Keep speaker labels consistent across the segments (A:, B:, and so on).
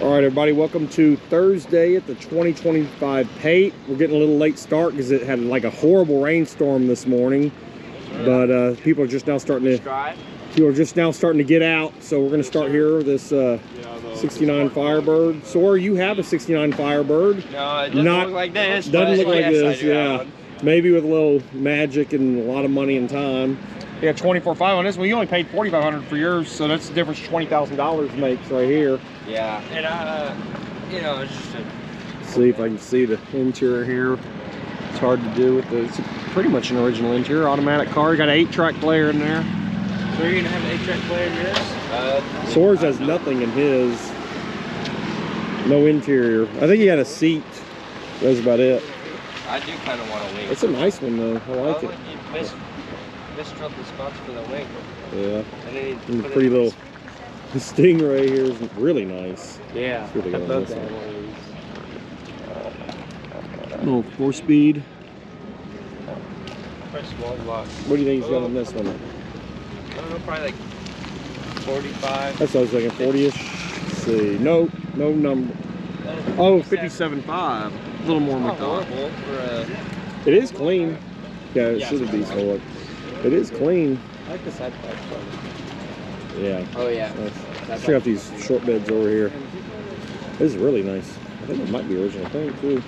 A: All right, everybody, welcome to Thursday at the 2025 Pate. We're getting a little late start because it had like a horrible rainstorm this morning, but people are just now starting to get out. So we're going to start here with this 69 Firebird. Sawyer, you have a 69 Firebird?
B: No, it doesn't look like this.
A: Doesn't look like this, yeah. Maybe with a little magic and a lot of money and time. Yeah, 24.5 on this one. You only paid $4,500 for yours, so that's the difference $20,000 makes right here.
B: Yeah, and you know, it's just
A: see if I can see the interior here. It's hard to do with the. It's pretty much an original interior, automatic car. You got an 8-track player in there.
B: So you're gonna have an 8-track player in yours?
A: Sawyer's has nothing in his. No interior. I think he had a seat. That's about it.
B: I do kind of want to wing.
A: It's a nice one though. I like it.
B: Missed up the spots for the wing.
A: Yeah.
B: And
A: the pretty little Stingray here is really nice.
B: Yeah.
A: Let's see what they got on this one. Little 4-speed.
B: Quite small block.
A: What do you think he's got on this one?
B: I don't know, probably like 45.
A: That's what I was thinking, 40-ish. Let's see. No number. Oh, 57.5. A little more McDonald. It is clean. Yeah, it should have been so. It is clean.
B: I like the side pipes.
A: Yeah.
B: Oh yeah.
A: Let's check out these short beds over here. This is really nice. I think it might be original paint too.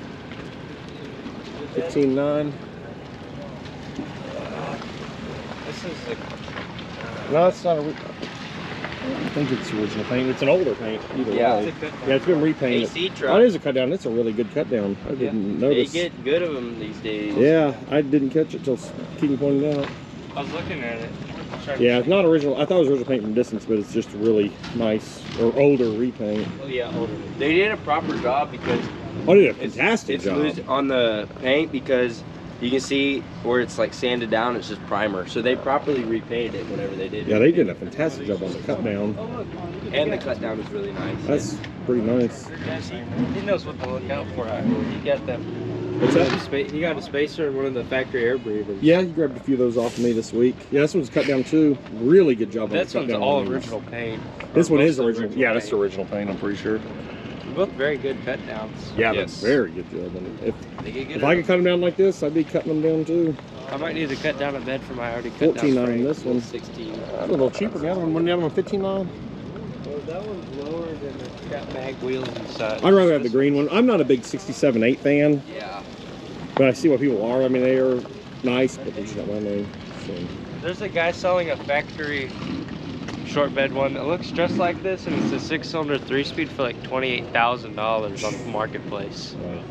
A: 15.9.
B: This is like.
A: No, it's not. I think it's original paint. It's an older paint. Either way. Yeah, it's been repainted.
B: AC truck.
A: Oh, it is a cut down. It's a really good cut down. I didn't notice.
B: They get good of them these days.
A: Yeah, I didn't catch it till Keaton pointed out.
B: I was looking at it.
A: Yeah, it's not original. I thought it was original paint from distance, but it's just really nice or older repaint.
B: Oh yeah, older. They did a proper job because.
A: Oh, they did a fantastic job.
B: It's loose on the paint because you can see where it's like sanded down. It's just primer. So they properly repainted it whenever they did.
A: Yeah, they did a fantastic job on the cut down.
B: And the cut down is really nice.
A: That's pretty nice.
B: He knows what to look out for. He got them.
A: What's that?
B: He got a spacer and one of the factory air breathers.
A: Yeah, he grabbed a few of those off of me this week. Yeah, this one's cut down too. Really good job on the cut down.
B: This one's all original paint.
A: This one is original. Yeah, that's original paint, I'm pretty sure.
B: Both very good cut downs.
A: Yeah, that's very good job. If I could cut them down like this, I'd be cutting them down too.
B: I might need to cut down a bed for my already cut down.
A: 14.9 on this one.
B: 16.
A: A little cheaper. The other one, wasn't the other one 15.9?
B: Well, that one's lower than it's got mag wheels and such.
A: I'd rather have the green one. I'm not a big 67.8 fan.
B: Yeah.
A: But I see what people are. I mean, they are nice, but they're just not my name. So.
B: There's a guy selling a factory short bed one that looks just like this, and it's a 6-cylinder 3-speed for like $28,000 on the marketplace.
A: Wow.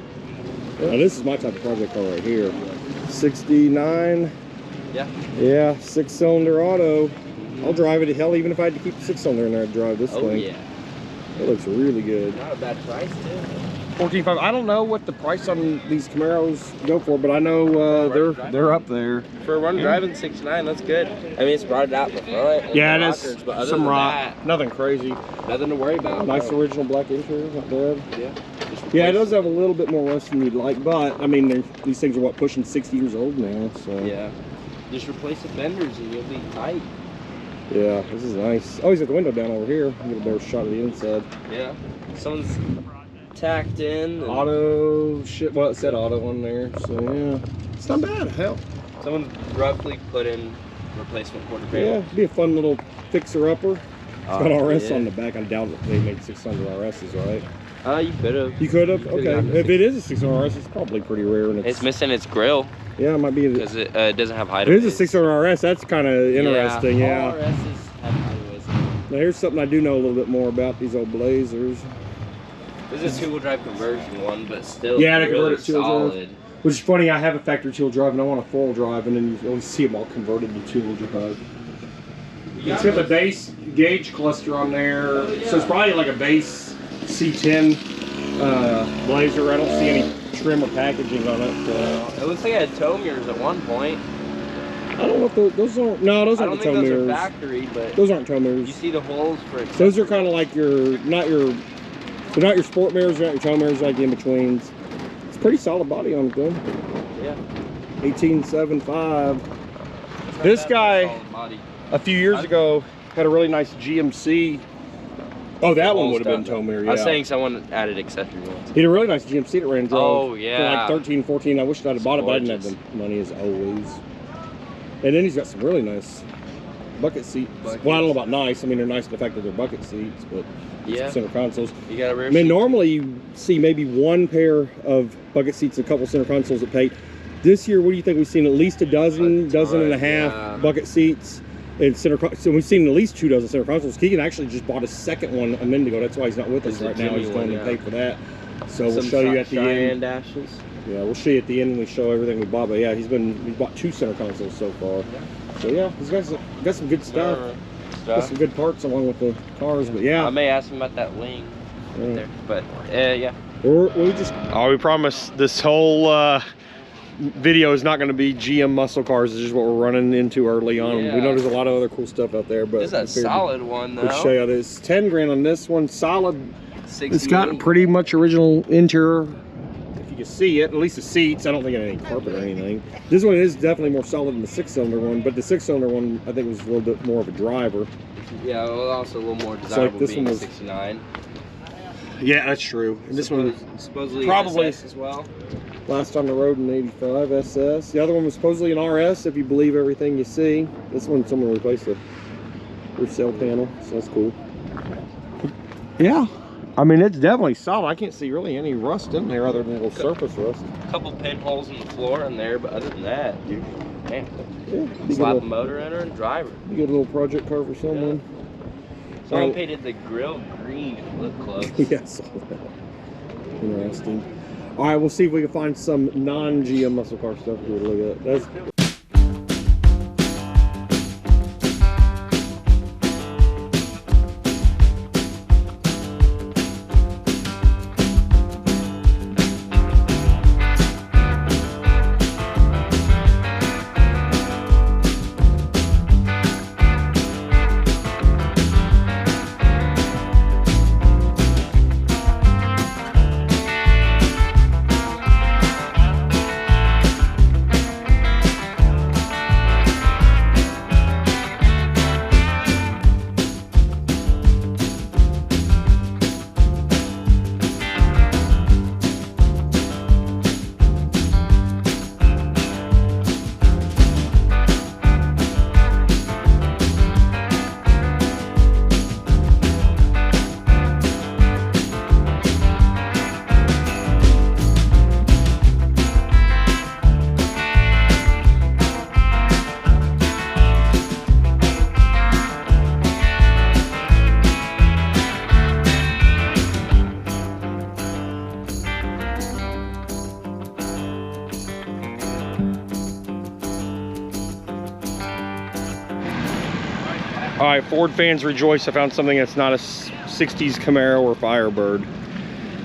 A: Now this is my type of project car right here. 69.
B: Yeah.
A: Yeah, 6-cylinder auto. I'll drive it. Hell, even if I had to keep the 6-cylinder in there, I'd drive this thing.
B: Oh yeah.
A: It looks really good.
B: Not a bad price too.
A: 14.5. I don't know what the price on these Camaros go for, but I know they're up there.
B: For one driving 6.9, that's good. I mean, it's brought it out in the front.
A: Yeah, it is.
B: But other
A: Some
B: than
A: rock.
B: that,
A: Nothing crazy.
B: nothing to worry about.
A: Nice original black interior. Not bad.
B: Yeah.
A: Yeah, it does have a little bit more rust than you'd like, but I mean, these things are what, pushing 60 years old now. So
B: yeah. Just replace the fenders and you'll be tight.
A: Yeah, this is nice. Oh, he's got the window down over here. Get a better shot of the inside.
B: Yeah. Someone's tacked in.
A: Auto shit. Well, it said auto on there, so yeah, it's not bad. Hell,
B: someone roughly put in replacement quarter panel.
A: Yeah, it'd be a fun little fixer-upper. It's got RS
B: yeah.
A: on the back. I doubt that they make 600 RSs, right?
B: You could have.
A: You could have. Okay. If it is a 600 RS, it's probably pretty rare. And
B: it's missing its grill.
A: Yeah, it might be.
B: Because it doesn't have height.
A: It is a 600 RS. That's kind of interesting. Yeah.
B: All RSs have highways.
A: Now here's something I do know a little bit more about these old Blazers.
B: This is a 2-wheel drive conversion one, but still
A: yeah, they
B: really
A: converted to
B: solid.
A: Which is funny. I have a factory 2-wheel drive and I want a 4-wheel drive, and then you always see them all converted to 2-wheel drive. It's got the base gauge cluster on there, so it's probably like a base C10 Blazer. I don't see any trim or packaging on it.
B: It looks like it had tow mirrors at one point.
A: I don't know if those aren't. No, those aren't the tow mirrors.
B: Those are factory, but
A: those aren't tow mirrors.
B: You see the holes for it.
A: Those are kind of like they're not your sport mirrors, they're not your tow mirrors, like the in-betweens. It's pretty solid body on it though.
B: Yeah.
A: 18.75. This guy, a few years ago, had a really nice GMC Oh, that one would have been tow mirror, yeah.
B: I was saying someone added accessory ones.
A: He had a really nice GMC that ran drove.
B: Oh, yeah.
A: For like 13, 14. I wish I'd have bought it, but I didn't have the money as always. And then he's got some really nice bucket seats. Well, I don't know about nice. I mean, they're nice in the fact that they're bucket seats, but
B: yeah,
A: center consoles.
B: You got a rear
A: I mean,
B: seat?
A: normally you see maybe one pair of bucket seats and a couple center consoles at Pate. This year, what do you think? We've seen at least a dozen and a half bucket seats. And so we've seen at least 2 dozen center consoles. Keegan actually just bought a second one a minute ago. That's why he's not with us right now. He's going to pay for that. So we'll show you at the end.
B: Dashes.
A: Yeah, we'll show you at the end when we show everything we bought. But yeah, he's bought 2 center consoles so far. Yeah. So yeah, he's got some good stuff. Got some good parts along with the cars. But yeah,
B: I may ask him about that wing right there. But yeah.
A: We promise this whole video is not going to be GM muscle cars. It's just what we're running into early on.
B: Yeah.
A: We know there's a lot of other cool stuff out there, but
B: this is a solid one though.
A: We'll show you this. 10 grand on this one, solid.
B: 68.
A: It's got pretty much original interior. If you can see it, at least the seats. I don't think it had any carpet or anything. This one is definitely more solid than the 6-cylinder one, but the 6-cylinder one I think was a little bit more of a driver.
B: Yeah, well, also a little more desirable
A: this
B: being
A: one was
B: 69.
A: Yeah, that's true. And this one was
B: supposedly
A: probably
B: SS as well.
A: Last on the road in '85 SS. The other one was supposedly an RS, if you believe everything you see. This one, someone replaced the rear sail panel, so that's cool. Yeah, I mean it's definitely solid. I can't see really any rust in there other than a little surface rust.
B: A couple pinholes in the floor in there, but other than that, dude, man,
A: yeah,
B: slap the motor in her and drive her.
A: You get a little project car for someone.
B: Yeah. Someone painted the grill green if you look close.
A: Yeah, I saw that. Interesting. All right, we'll see if we can find some non-GM muscle car stuff to look at. That's all right, Ford fans rejoice. I found something that's not a 60s Camaro or Firebird.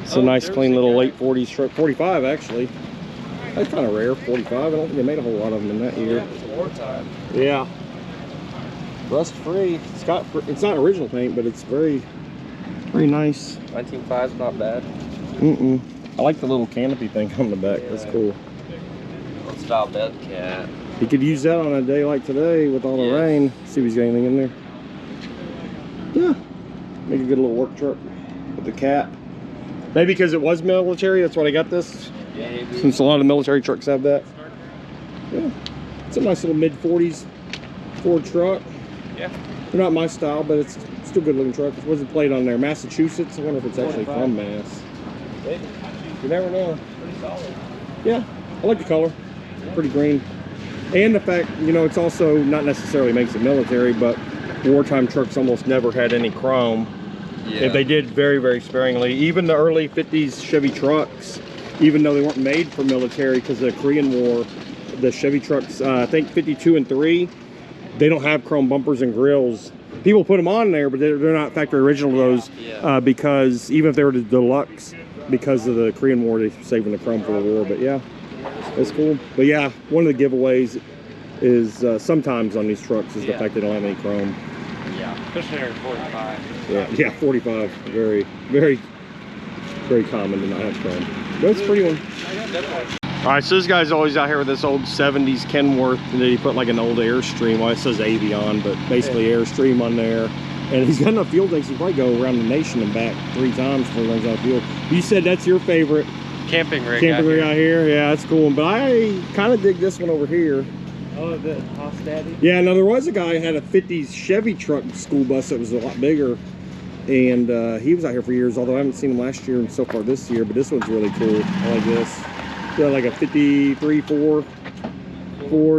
A: It's a nice, clean little late 40s truck. 45, actually. That's kind of rare, 45. I don't think they made a whole lot of them in that year.
B: Yeah, it's wartime.
A: Yeah. Rust-free. It's not original paint, but it's very nice.
B: 19.5's not bad.
A: I like the little canopy thing on the back. Yeah. That's cool.
B: Old style bed cat.
A: He could use that on a day like today with all the rain. See if he's got anything in there. Yeah, make a good little work truck with the cap. Maybe because it was military, that's why I got this.
B: Yeah, maybe.
A: Since a lot of military trucks have that. Yeah, it's a nice little mid-40s Ford truck.
B: Yeah.
A: They're not my style, but it's still a good looking truck. It wasn't played on there. Massachusetts, I wonder if it's actually
B: 45.
A: from Mass.
B: Maybe.
A: You never know.
B: Pretty solid.
A: Yeah, I like the color. Pretty green. And the fact, you know, it's also not necessarily makes it military, but wartime trucks almost never had any chrome. Yeah. If they did, very, very sparingly. Even the early 50s Chevy trucks, even though they weren't made for military because of the Korean War, the Chevy trucks, I think 52 and 3, they don't have chrome bumpers and grills. People put them on there, but they're not factory original to those because even if they were the deluxe, because of the Korean War, they're saving the chrome for the war. But yeah, it's cool. But yeah, one of the giveaways is sometimes on these trucks is the fact they don't have any chrome.
B: Yeah, especially here in 45.
A: Yeah, 45. Very, very, very common to not have chrome. But it's a pretty one. All right, so this guy's always out here with this old 70s Kenworth, and then he put like an old Airstream. Well, it says Avion, but basically Airstream on there. And he's got enough fuel tanks, he'll probably go around the nation and back 3 times before he runs out of fuel. You said that's your favorite
B: camping rig.
A: Out here. Yeah, that's cool. But I kind of dig this one over here.
B: Oh, the Hoss Daddy?
A: Yeah, now there was a guy who had a 50s Chevy truck school bus that was a lot bigger. And he was out here for years, although I haven't seen him last year and so far this year. But this one's really cool. I like this. Yeah, like a 53 Ford.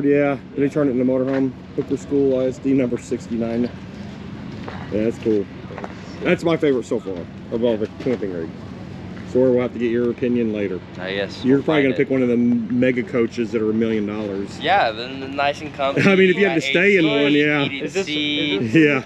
A: Yeah. They turned it into a motorhome. Hooker School ISD number 69. Yeah, that's cool. That's my favorite so far of all the camping rigs. So we'll have to get your opinion later.
B: Yes.
A: You're probably going to pick one of the mega coaches that are $1 million.
B: Yeah, then the nice and comfy.
A: I mean, if you had to stay in one, yeah.
B: Is this
A: yeah.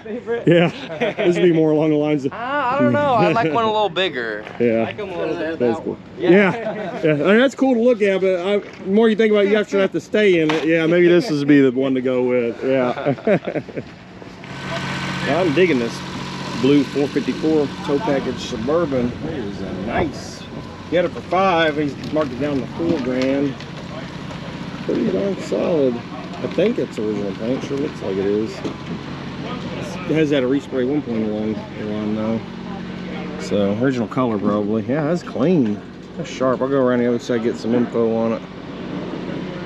A: This would be more along the lines of...
B: I don't know. I like one a little bigger.
A: Yeah.
B: I like them a little bit.
A: That's cool. Yeah. I mean, that's cool to look at, but the more you think about it, you actually have to stay in it. Yeah, maybe this would be the one to go with. Yeah. I'm digging this blue 454 tow package Suburban. It is nice. He had it for $5. He's marked it down to $4 grand. Pretty darn solid. I think it's original paint. Sure looks like it is. It has that a respray 1 point along the line though. So original color probably. Yeah, that's clean. That's sharp. I'll go around the other side, get some info on it.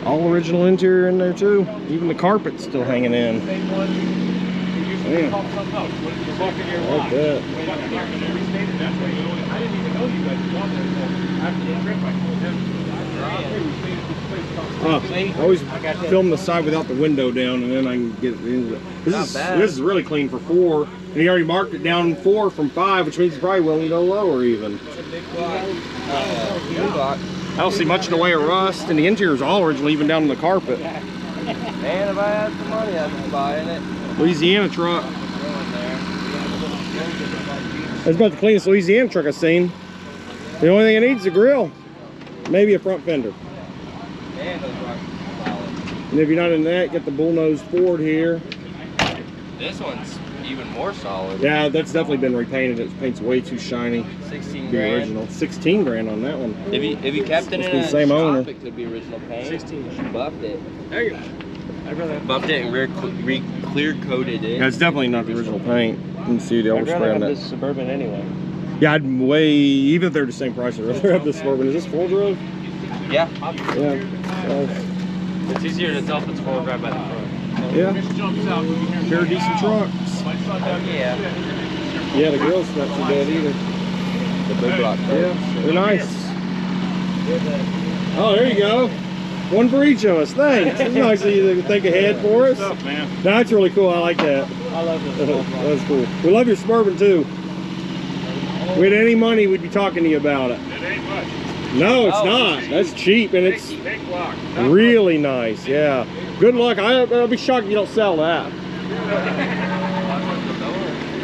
A: All original interior in there too. Even the carpet's still hanging in. Man. I like that. I always film the side without the window down, and then I can get into it. This is really clean for 4, and he already marked it down 4 from 5, which means he's probably willing to go lower even. I don't see much in the way of rust, and the interior's all original, even down to the carpet.
B: Man, if I had some money, I'd be buying it.
A: Louisiana truck. That's about the cleanest Louisiana truck I've seen. The only thing it needs is a grill. Maybe a front fender. And if you're not in that, get the bullnose Ford here.
B: This one's even more solid.
A: Yeah, that's definitely been repainted. Its paint's way too shiny.
B: 16
A: The
B: grand.
A: original. 16 grand on that one.
B: If you kept it in
A: the same
B: shop,
A: owner.
B: it could be original paint. 16. Buffed it.
C: There you go. I'd rather
B: Buffed it and clear coated it.
A: Yeah, it's definitely not the original paint. You can see the overspray on that.
B: this Suburban anyway.
A: Yeah, I'd even if they're the same price, I'd rather have this Suburban. Is this 4-drive?
B: Yeah.
A: Yeah.
B: It's easier to tell if it's 4-drive by the front.
A: Yeah. Pair of decent trucks.
B: Yeah.
A: Yeah, the grill's not too bad either.
B: The big block.
A: Yeah, they're nice. Oh, there you go. One for each of us. Thanks. It's nice of you to think ahead for us.
C: What's up, man?
A: That's really cool. I like that.
C: I love this.
A: That's cool. We love your Suburban too. If we had any money, we'd be talking to you about it.
C: It ain't much.
A: No, it's not. That's cheap, and it's
C: Big block.
A: really nice. Yeah. Good luck. I'll be shocked if you don't sell that.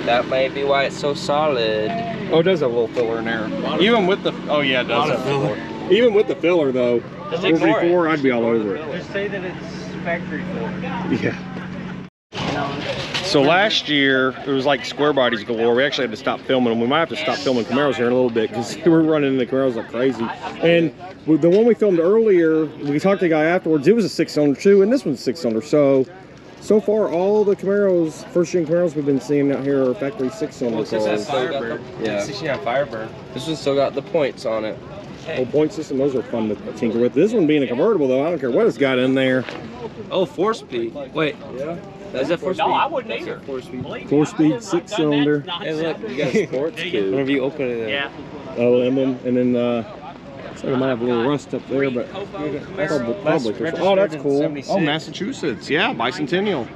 B: That may be why it's so solid.
A: Oh, it does have a little filler in there. Even with the it does have filler. Even with the filler though,
B: Just ignore
A: 4x4, I'd be all over it.
B: Just say that it's factory Ford.
A: Yeah. So last year, it was like square bodies galore. We actually had to stop filming them. We might have to stop filming Camaros here in a little bit because we're running into Camaros like crazy. And the one we filmed earlier, we talked to the guy afterwards, it was a 6-cylinder too, and this one's a 6-cylinder. So far, all the Camaros, first-gen Camaros we've been seeing out here are factory 6-cylinder cars.
B: Firebird. Yeah. 69 Firebird. This one's still got the points on it.
A: Old point system, those are fun to tinker with. This one being a convertible though, I don't care what it's got in there.
B: Oh, 4-speed. Wait.
A: Yeah.
B: Is that 4-speed?
C: No, I wouldn't either.
B: 4-speed.
A: 4-speed, 6-cylinder.
B: Hey, look, you got a sports cube. Whenever you open it.
C: Yeah.
A: Oh, emblem, and then looks like it might have a little rust up there, but probably. Oh, that's cool. Oh, Massachusetts, yeah, bicentennial.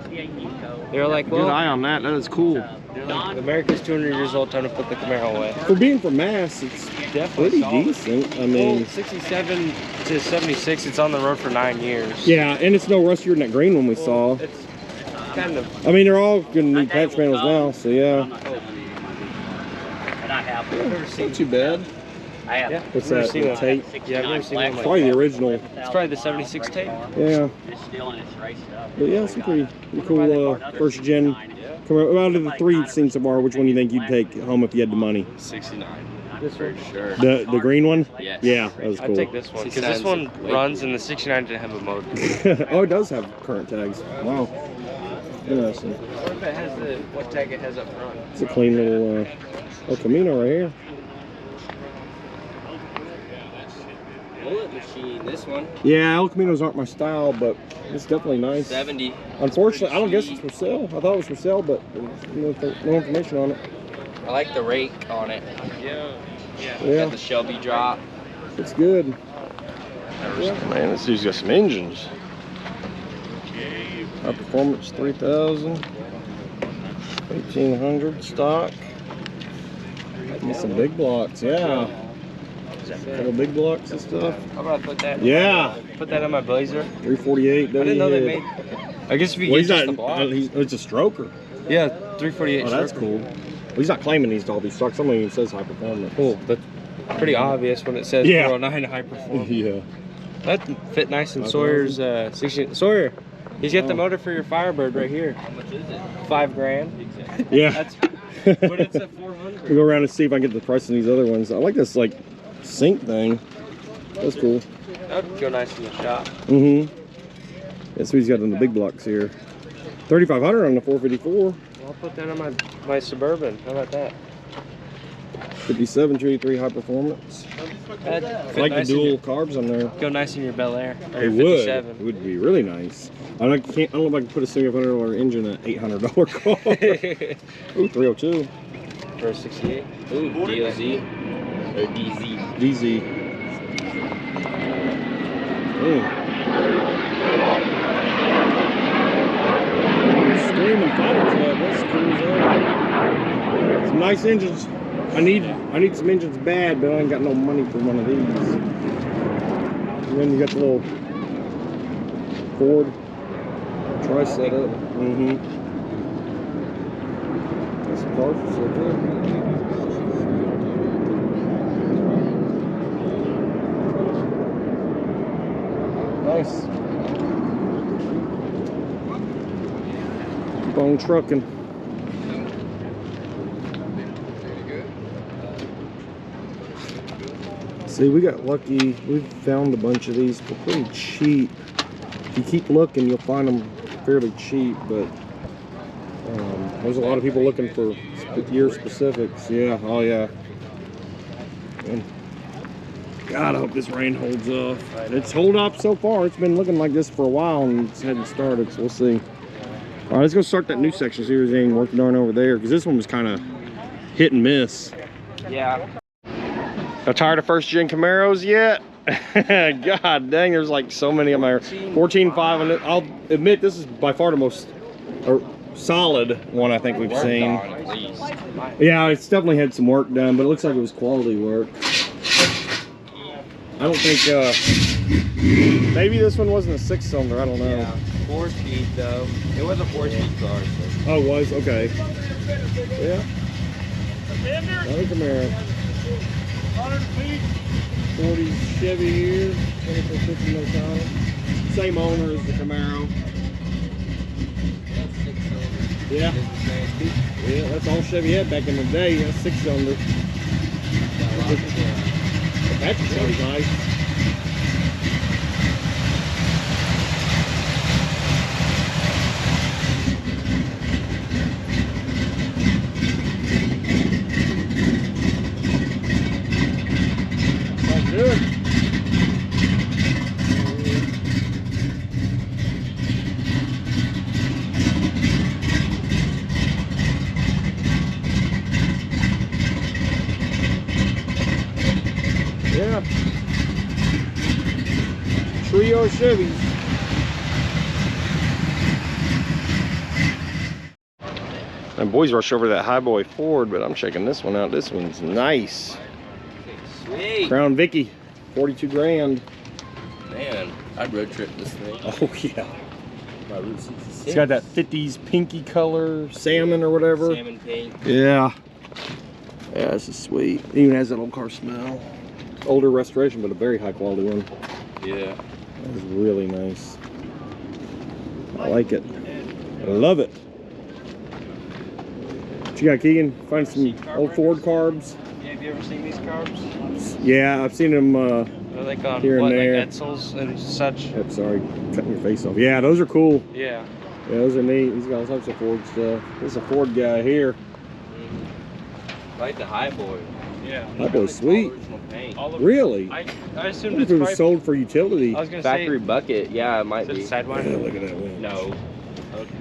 B: They're like,
A: Good eye on that. That is cool.
B: America's 200 years old. Time to put the Camaro away.
A: For being from Mass, it's pretty decent. I mean,
B: 67 to 76. It's on the road for 9 years.
A: yeah, and it's no rustier than that green one we saw.
B: It's kind of.
A: I mean, they're all going to need patch panels now, so yeah.
C: And I have.
A: Not too bad.
C: I have.
A: What's that? The tape?
B: Yeah, I've never seen one like
A: Probably the original.
B: It's probably the 76 tape.
A: Yeah,
C: It's still in its race stuff.
A: but yeah, some pretty cool first gen. Out of the 3 you've seen so far, which one do you think you'd take home if you had the money?
B: 69. This for sure.
A: The green one?
C: Yes.
A: Yeah, that was
B: I'd
A: cool.
B: take this one because this one runs and the 69 didn't have a motor.
A: Oh, it does have current tags. Wow. Interesting.
B: What if it has the what tag it has up front?
A: It's a clean little El Camino right here.
B: Bullet machine. This one.
A: Yeah, El Caminos aren't my style, but it's definitely nice.
B: 70.
A: Unfortunately, I don't guess it's for sale. I thought it was for sale, but there's no information on it.
B: I like the rake on it. Yeah.
A: Yeah.
B: Got the Shelby drop.
A: It's good.
B: Yeah.
A: Man, this dude's got some engines. High performance 3000, 1800 stock. Get some big blocks, yeah. Couple big blocks and stuff.
B: How about I put that?
A: Yeah.
B: Put that on my Blazer.
A: 348.
B: I didn't know they made. I guess if you get just the block.
A: It's a stroker.
B: Yeah, 348.
A: Oh, that's cool. Well, he's not claiming these to all these stocks. Some of them says high performance.
B: Cool. That's pretty obvious when it says 409 high performance.
A: Yeah.
B: That fit nice in Sawyer's 16. Sawyer, he's got the motor for your Firebird right here. How much is it? $5,000. Exactly.
A: Yeah.
B: That's, but it's a 400.
A: We'll go around and see if I can get the price on these other ones. I like this like sink thing. That's cool.
B: That would go nice in the shop.
A: Mm-hmm. That's what he's got in the big blocks here. 3,500 on the 454.
B: Well, I'll put that on my Suburban. How about that?
A: 57 383 high performance. I like the dual carbs on there.
B: Go nice in your Bel Air.
A: It would. It would be really nice. I don't know if I can put a $700 engine in an $800 car. Ooh, 302.
B: For a 68. Ooh, DOZ. Or DZ.
A: DZ. Screaming fighter club. That's cool as hell. Some nice engines. I need some engines bad, but I ain't got no money for one of these. And then you got the little Ford tri setup. That's some parts so good. Nice. Keep on trucking. See, we got lucky. We found a bunch of these for pretty cheap. If you keep looking, you'll find them fairly cheap, but there's a lot of people looking for year specifics. Yeah, oh yeah. And God, I hope this rain holds off. It's held up so far. It's been looking like this for a while and it hadn't started, so we'll see. All right, let's go start that new section. See if there's anything worth darn over there, because this one was kind of hit and miss.
B: Yeah.
A: Not tired of first gen Camaros yet? God dang, there's like so many of my 14.5, and I'll admit this is by far the most solid one I think we've seen. Yeah, it's definitely had some work done, but it looks like it was quality work. I don't think maybe this one wasn't a 6-cylinder, I don't know.
B: Yeah, 4-speed though. It was a 4-speed car. So.
A: Oh, it was? Okay. Yeah. Another Camaro. 40 Chevy here, 2450 no title. Same owner as the Camaro.
B: That's 6-cylinder.
A: Yeah. Yeah, that's all Chevy had back in the day. That's 6-cylinder. That sounds nice. Good. Yeah. Trio Chevys. And boys rush over that Highboy Ford, but I'm checking this one out. This one's nice.
B: Sweet.
A: Crown Vicky, 42 grand.
B: Man, I'd road trip this thing.
A: Oh yeah. It's got that 50s pinky color, salmon or whatever.
B: Salmon pink.
A: Yeah. Yeah, this is sweet. It even has that old car smell. Older restoration, but a very high quality one.
B: Yeah.
A: That is really nice. I like it. I love it. What you got, Keegan? Find some old Ford carbs.
B: Yeah, have you ever seen these carbs?
A: Yeah, I've seen them
B: They're like on
A: here and
B: what,
A: there.
B: like Etzel's and such.
A: Oh, sorry, cutting your face off. Yeah, those are cool.
B: Yeah.
A: Yeah, those are neat. He's got all types of Ford stuff. This is a Ford guy here.
B: Like the high boy. Yeah.
A: That boy's sweet. Really?
B: I
A: I
B: assumed
A: wonder
B: it's
A: if it was
B: probably
A: sold for utility.
B: I was gonna
C: Factory
B: say
C: bucket, yeah, it might
B: is
C: be.
B: it Sidewinder?
A: Yeah, look at that winch.
C: No.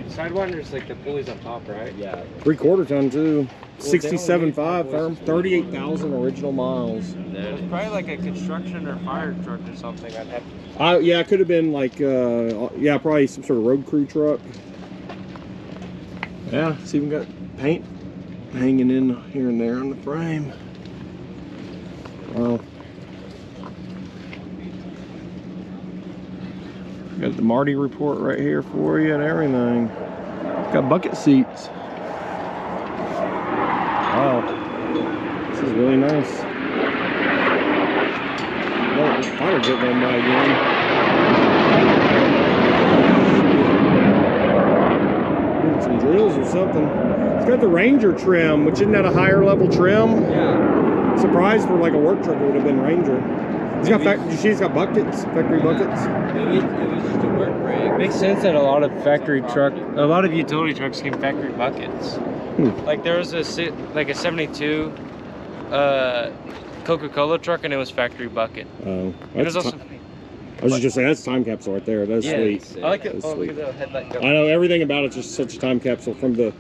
B: Sidewinder's like the pulleys on top, right?
C: Yeah.
A: 3/4 ton too.
B: Well, they don't
A: 67.5
B: make
A: firm. 38,000 original miles.
B: It's probably like a construction or fire truck or something. I'd have to.
A: Yeah, it could have been like, yeah, probably some sort of road crew truck. Yeah, it's even got paint hanging in here and there on the frame. Wow. Got the Marty report right here for you and everything. Got bucket seats. Wow. This is really nice. Oh, the fire jet going by again. Maybe some drills or something. It's got the Ranger trim, which isn't that a higher level trim?
C: Yeah.
A: Surprised for like a work truck it would have been Ranger. It's got you see it's got buckets, factory buckets.
C: Maybe it was just a work rig.
B: Makes sense that a lot of utility trucks came factory buckets. Like there was a 72 Coca-Cola truck and it was factory bucket.
A: Oh,
B: It was also,
A: I was just saying that's a time capsule right there. That's sweet.
B: I like it.
A: That's
B: Oh, look
A: sweet.
B: at the headlight go.
A: I know everything about it's just such a time capsule, from the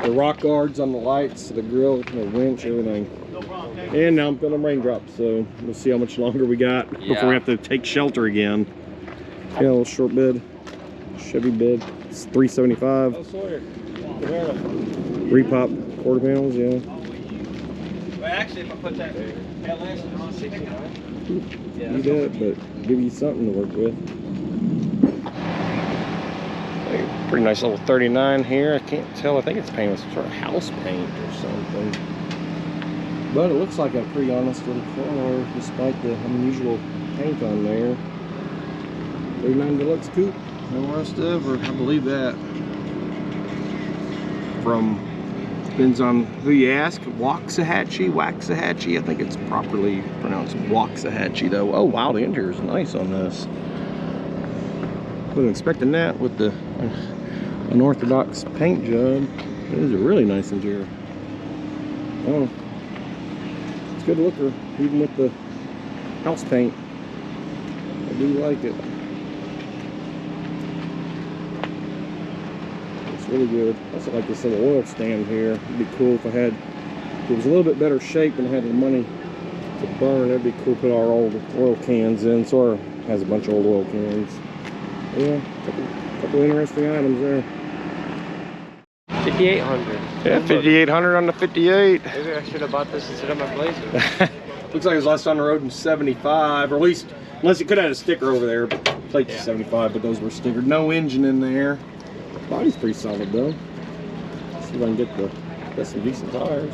A: rock guards on the lights, the grill, the winch, everything. And now I'm feeling raindrops, so we'll see how much longer we got before we have to take shelter again. Yeah, a little short bed, Chevy bed. It's $375.
B: Oh, Sawyer.
A: Repop quarter panels, yeah.
B: Well, actually, if I put that LS on 69.
A: Do that, but give you something to work with. Pretty nice little 39 here. I can't tell. I think it's painted with some sort of house paint or something. But it looks like a pretty honest little car, despite the unusual paint on there. 39 Deluxe Coupe. No rust ever. I believe that. From, depends on who you ask, Waxahachie. I think it's properly pronounced Waxahachie though. Oh wow, the interior is nice on this. Wasn't expecting that with the unorthodox paint job. It is a really nice interior. Oh, it's a good looker, even with the house paint. I do like it. It's really good. I also like this little oil stand here. It'd be cool if it was a little bit better shape and had the money to burn. It'd be cool to put our old oil cans in. Sort of has a bunch of old oil cans. Yeah, couple interesting items there.
B: 5,800.
A: Yeah, 5,800 on the 58.
B: Maybe I should have bought this instead of my Blazer.
A: Looks like it was last on the road in 75, or at least, unless it could have had a sticker over there. Plate 75, but those were stickered. No engine in there. Body's pretty solid though. Let's see if I can get got some decent tires.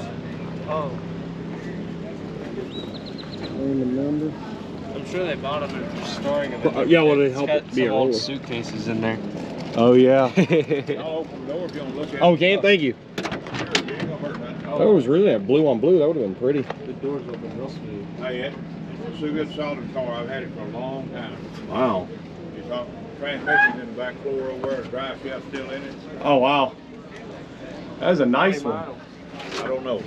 B: Oh.
A: Name and number.
B: I'm sure they bought them and they're storing them.
A: Yeah, well, they help
B: It's
A: it
B: got
A: be a
B: some old
A: roller.
B: suitcases in there.
A: Oh yeah.
D: I'll open the door if you want to look at it.
A: Oh, okay, thank you.
D: Sure, you ain't gonna hurt nothing.
A: That was really that blue on blue. That would have been pretty.
B: The doors open real smooth.
D: Hey, it's a good solid car. I've had it for a long time.
A: Wow.
D: It's all transmission's in the back floor over there. Drive shaft's still in it.
A: Oh wow. That was a nice one.
D: I don't know.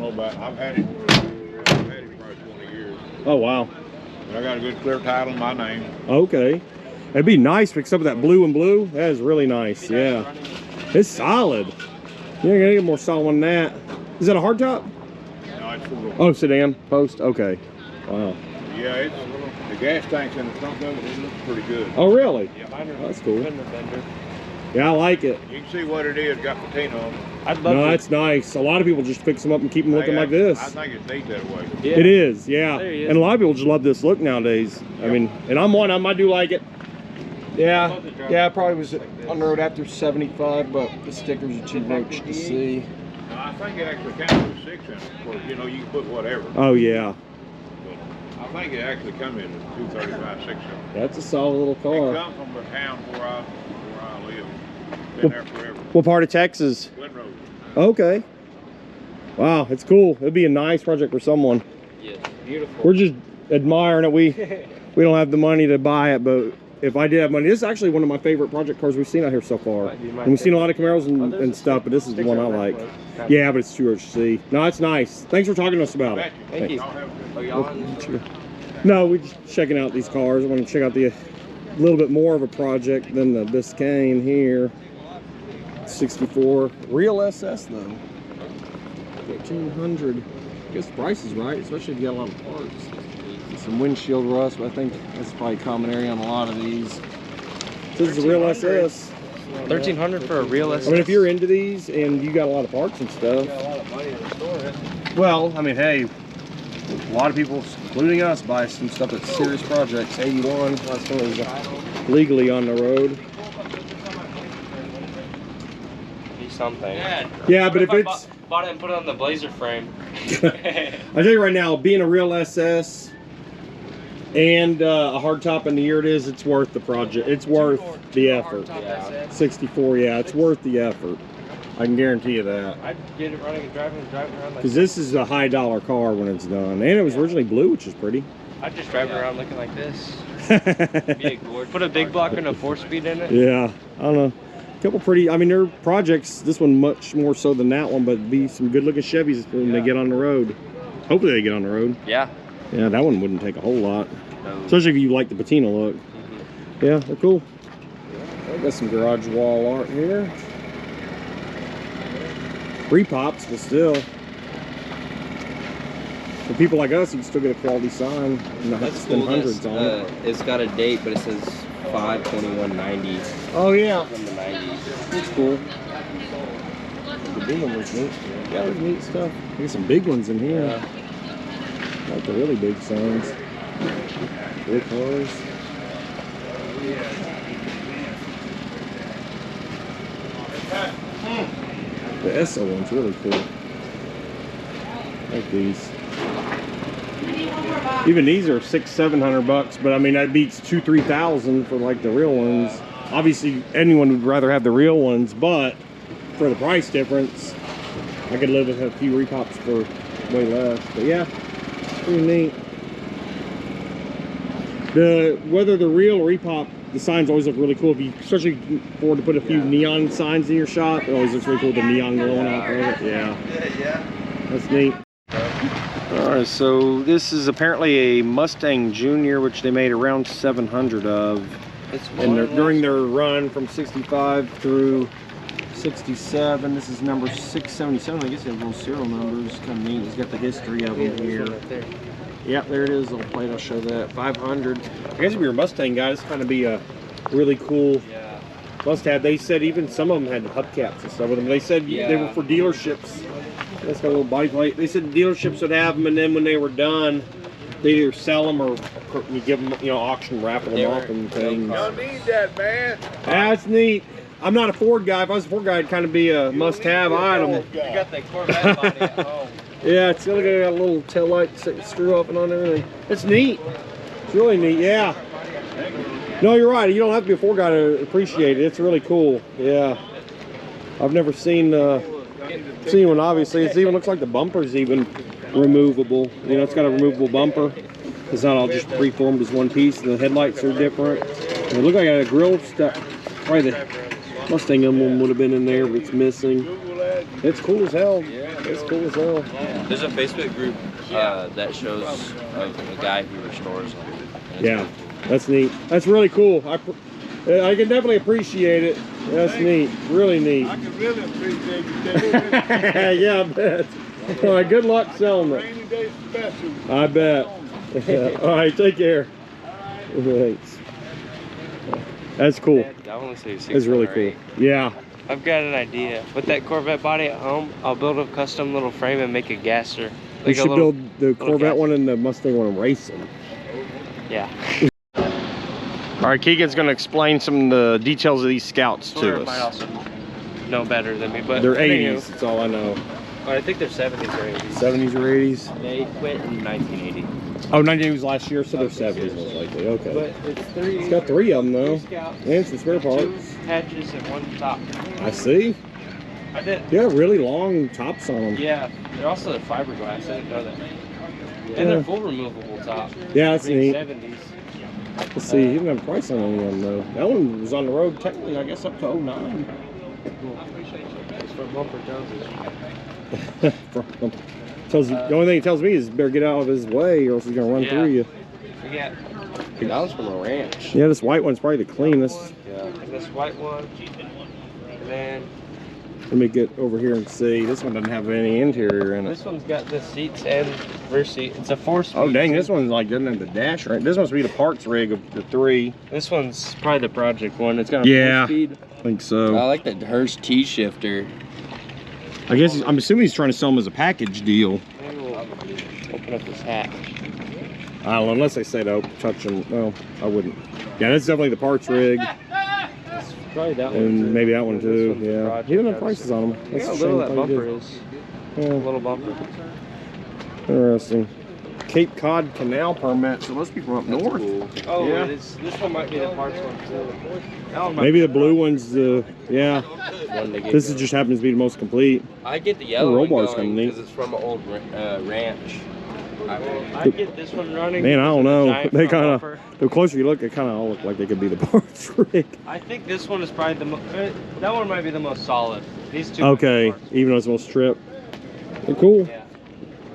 D: About. I've had it for 20 years.
A: Oh wow.
D: And I got a good clear title in my name.
A: Okay. It'd be nice to pick up that blue and blue. That is really nice. Yeah. It's solid. You're gonna get more solid than that. Is that a hardtop?
D: No, it's full.
A: Oh, sedan post. Okay. Wow.
D: Yeah, it's the gas tank's in the front of it. It looks pretty good.
A: Oh really?
D: Yeah.
A: Oh, that's cool.
B: Fender bender.
A: Yeah, I like it.
D: You can see what it is. Got patina on it.
B: I'd love
A: No,
B: to.
A: that's nice. A lot of people just fix them up and keep them looking like this.
D: I think it's neat that way.
B: Yeah.
A: It is, yeah.
B: There he is.
A: And a lot of people just love this look nowadays. I mean, and I'm one of them. I do like it. Yeah, yeah. I probably was on the road after 75, but the stickers are too roach to see.
D: No, I think it actually comes with a 6-inch. Or, you know, you can put whatever.
A: Oh yeah,
D: But I think it actually comes in a 235 6-inch.
A: that's a solid little
D: It
A: car.
D: comes from the town where I live. Been there forever.
A: What part of Texas?
D: Glen Road.
A: Okay. Wow, it's cool. It'd be a nice project for someone.
B: Yes, beautiful.
A: We're just admiring it. We don't have the money to buy it, but if I did have money, this is actually one of my favorite project cars we've seen out here so far. And we've seen a lot of Camaros and stuff, but this is the one I like. Yeah, but it's too much to see. No, it's nice. Thanks for talking to us about it.
B: Thank you.
A: No, we're just checking out these cars. I want to check out the little bit more of a project than the Biscayne here. 64 real SS though. 1400. I guess the price is right, especially if you got a lot of parts. Some windshield rust, but I think that's probably a common area on a lot of these. This is a real SS.
B: 1300 for a real SS.
A: I mean, if you're into these and you got a lot of parts and stuff. Well, I mean, hey, a lot of people, including us, buy some stuff that's serious projects. 81, last one was legally on the road.
B: Be something.
A: Yeah, but if it's...
B: Bought it and put it on the Blazer frame.
A: I tell you right now, being a real SS and a hardtop in the year it is, it's worth the project. It's worth the effort.
B: Yeah.
A: 64, yeah, it's worth the effort. I can guarantee you that.
B: I'd get it running and driving around like
A: Because this is a high dollar car when it's done. And it was originally blue, which is pretty.
B: I'd just drive around looking like this. Put a big block and a 4-speed in it.
A: Yeah, I don't know. A couple pretty, I mean, they're projects, this one much more so than that one, but be some good looking Chevys when they get on the road. Hopefully they get on the road.
B: Yeah.
A: Yeah, that one wouldn't take a whole lot.
B: No.
A: Especially if you like the patina look. Yeah, they're cool. I got some garage wall art here. Repops, but still. For people like us, you can still get a quality sign and not have to spend hundreds on it.
C: It's got a date, but it says 5/21/90.
A: Oh yeah.
C: From the 90s.
A: It's cool. The big one was neat. Yeah, there's neat stuff. There's some big ones in here.
C: Yeah.
A: Like the really big signs. Big cars. The ESSO one's really cool. I like these. Even these are $600-700, but I mean that beats $2,000-3,000 for like the real ones. Obviously, anyone would rather have the real ones, but for the price difference, I could live with a few repops for way less. But yeah, pretty neat. Whether the real or repop, the signs always look really cool. If you especially afford to put a few neon signs in your shop, it always looks really cool with the neon glowing out of it. Yeah, that's neat. All right, so this is apparently a Mustang Junior, which they made around 700 of, and during their run from 65 through 67. This is number 677. I guess they have little serial numbers. Kind of neat. It's got the history of them here. Yep, there it is. Little plate. I'll show that. 500. I guess if you're a Mustang guy, this kind of be a really cool must-have. They said even some of them had hubcaps and stuff with them. They said they were for dealerships. That's got a little body plate. They said dealerships would have them, and then when they were done, they either sell them or you give them, you know, auction, raffle them off and things.
D: You don't need that, man.
A: That's neat. I'm not a Ford guy. If I was a Ford guy, it'd kind of be a must-have item.
B: You got the Corvette body at home.
A: Yeah, it's got a little tail light screw up and on everything. It's neat. It's really neat. Yeah. No, you're right. You don't have to be a Ford guy to appreciate it. It's really cool. Yeah. I've never seen one. Obviously, it even looks like the bumper's even removable. You know, it's got a removable bumper. It's not all just preformed as one piece. The headlights are different. And it looked like a grill stuff. Probably the Mustang emblem would have been in there, but it's missing. It's cool as hell. It's cool as hell.
C: There's a Facebook group that shows of a guy who restores them.
A: Yeah, that's neat. That's really cool. I can definitely appreciate it. That's neat. Really neat.
D: I can really appreciate you taking
A: Yeah, I bet. All right, good luck selling it.
D: rainy day special.
A: I bet. All right, take care. Thanks. That's cool.
B: I want to say 6
A: It's really
B: or
A: cool.
B: 8.
A: Yeah.
B: I've got an idea. With that Corvette body at home, I'll build a custom little frame and make a gasser.
A: We should build the Corvette
B: gas.
A: one and the Mustang one and race them.
B: Yeah.
A: All right, Keegan's going to explain some of the details of these Scouts to
B: Might
A: us.
B: also know better than me, but
A: They're
B: anywho,
A: 80s, that's all I know.
B: I think they're 70s or 80s.
A: 70s or 80s?
C: They quit in 1980.
A: Oh, 98 was last year, so they're 70s most likely. Okay.
B: But it's 3.
A: It's got 3 of them though.
B: 3 Scouts,
A: And some spare
B: 2
A: parts.
B: hatches and 1 top.
A: I see.
B: I did.
A: Yeah, really long tops on them.
B: Yeah, they're also fiberglass. I didn't know that. And
A: Yeah.
B: they're full removable top.
A: Yeah, that's
B: Being
A: neat.
B: 70s.
A: Let's see, he didn't have a price on any of them though. That one was on the road technically, I guess, up to 09.
B: It's from Bumper Jones's.
A: Tells you, the only thing it tells me is better get out of his way or else he's gonna run through you.
B: Yeah.
C: That was from a ranch.
A: Yeah, this white one's probably the cleanest.
B: Yeah. And this white one. And then
A: Let me get over here and see. This one doesn't have any interior in it.
B: this one's got the seats and rear seat. It's a 4-speed.
A: Oh dang, this one's like doesn't have the dash right. This must be the parts rig of the 3.
B: This one's probably the project one. It's got a 4-speed.
A: I think so.
C: I like the Hurst T-shifter.
A: I guess I'm assuming he's trying to sell them as a package deal.
B: Maybe we'll open up this hatch.
A: I don't know, unless they say to touch them. Well, I wouldn't. Yeah, that's definitely the parts rig.
B: It's probably that one.
A: And
B: too.
A: maybe that one
B: This
A: too.
B: one's the
A: Yeah.
B: project.
A: He didn't have prices on them.
B: Look
A: That's
B: how
A: a
B: little
A: shame.
B: that bumper is. A
A: Yeah,
B: little bumper.
A: interesting. Cape Cod Canal permit, so it must be from up north.
C: Cool.
B: Oh,
A: Yeah.
B: it is. This one might be the parts one too. That one might
A: Maybe
B: be
A: the blue one's the, yeah.
C: One they get
A: This is
C: going.
A: just happens to be the most complete.
C: I get the yellow
A: roll
C: one
A: bar's kinda
C: going
A: neat.
C: because it's from an old ranch.
B: I get this one running.
A: Man, I don't
B: because of the
A: know.
B: giant
A: They
B: front
A: kind
B: bumper.
A: of, the closer you look, they kind of all look like they could be the parts rig.
B: I think this one is probably the most. That one might be the most solid. These two.
A: Okay, even though it's the most stripped. They're cool.
B: Yeah.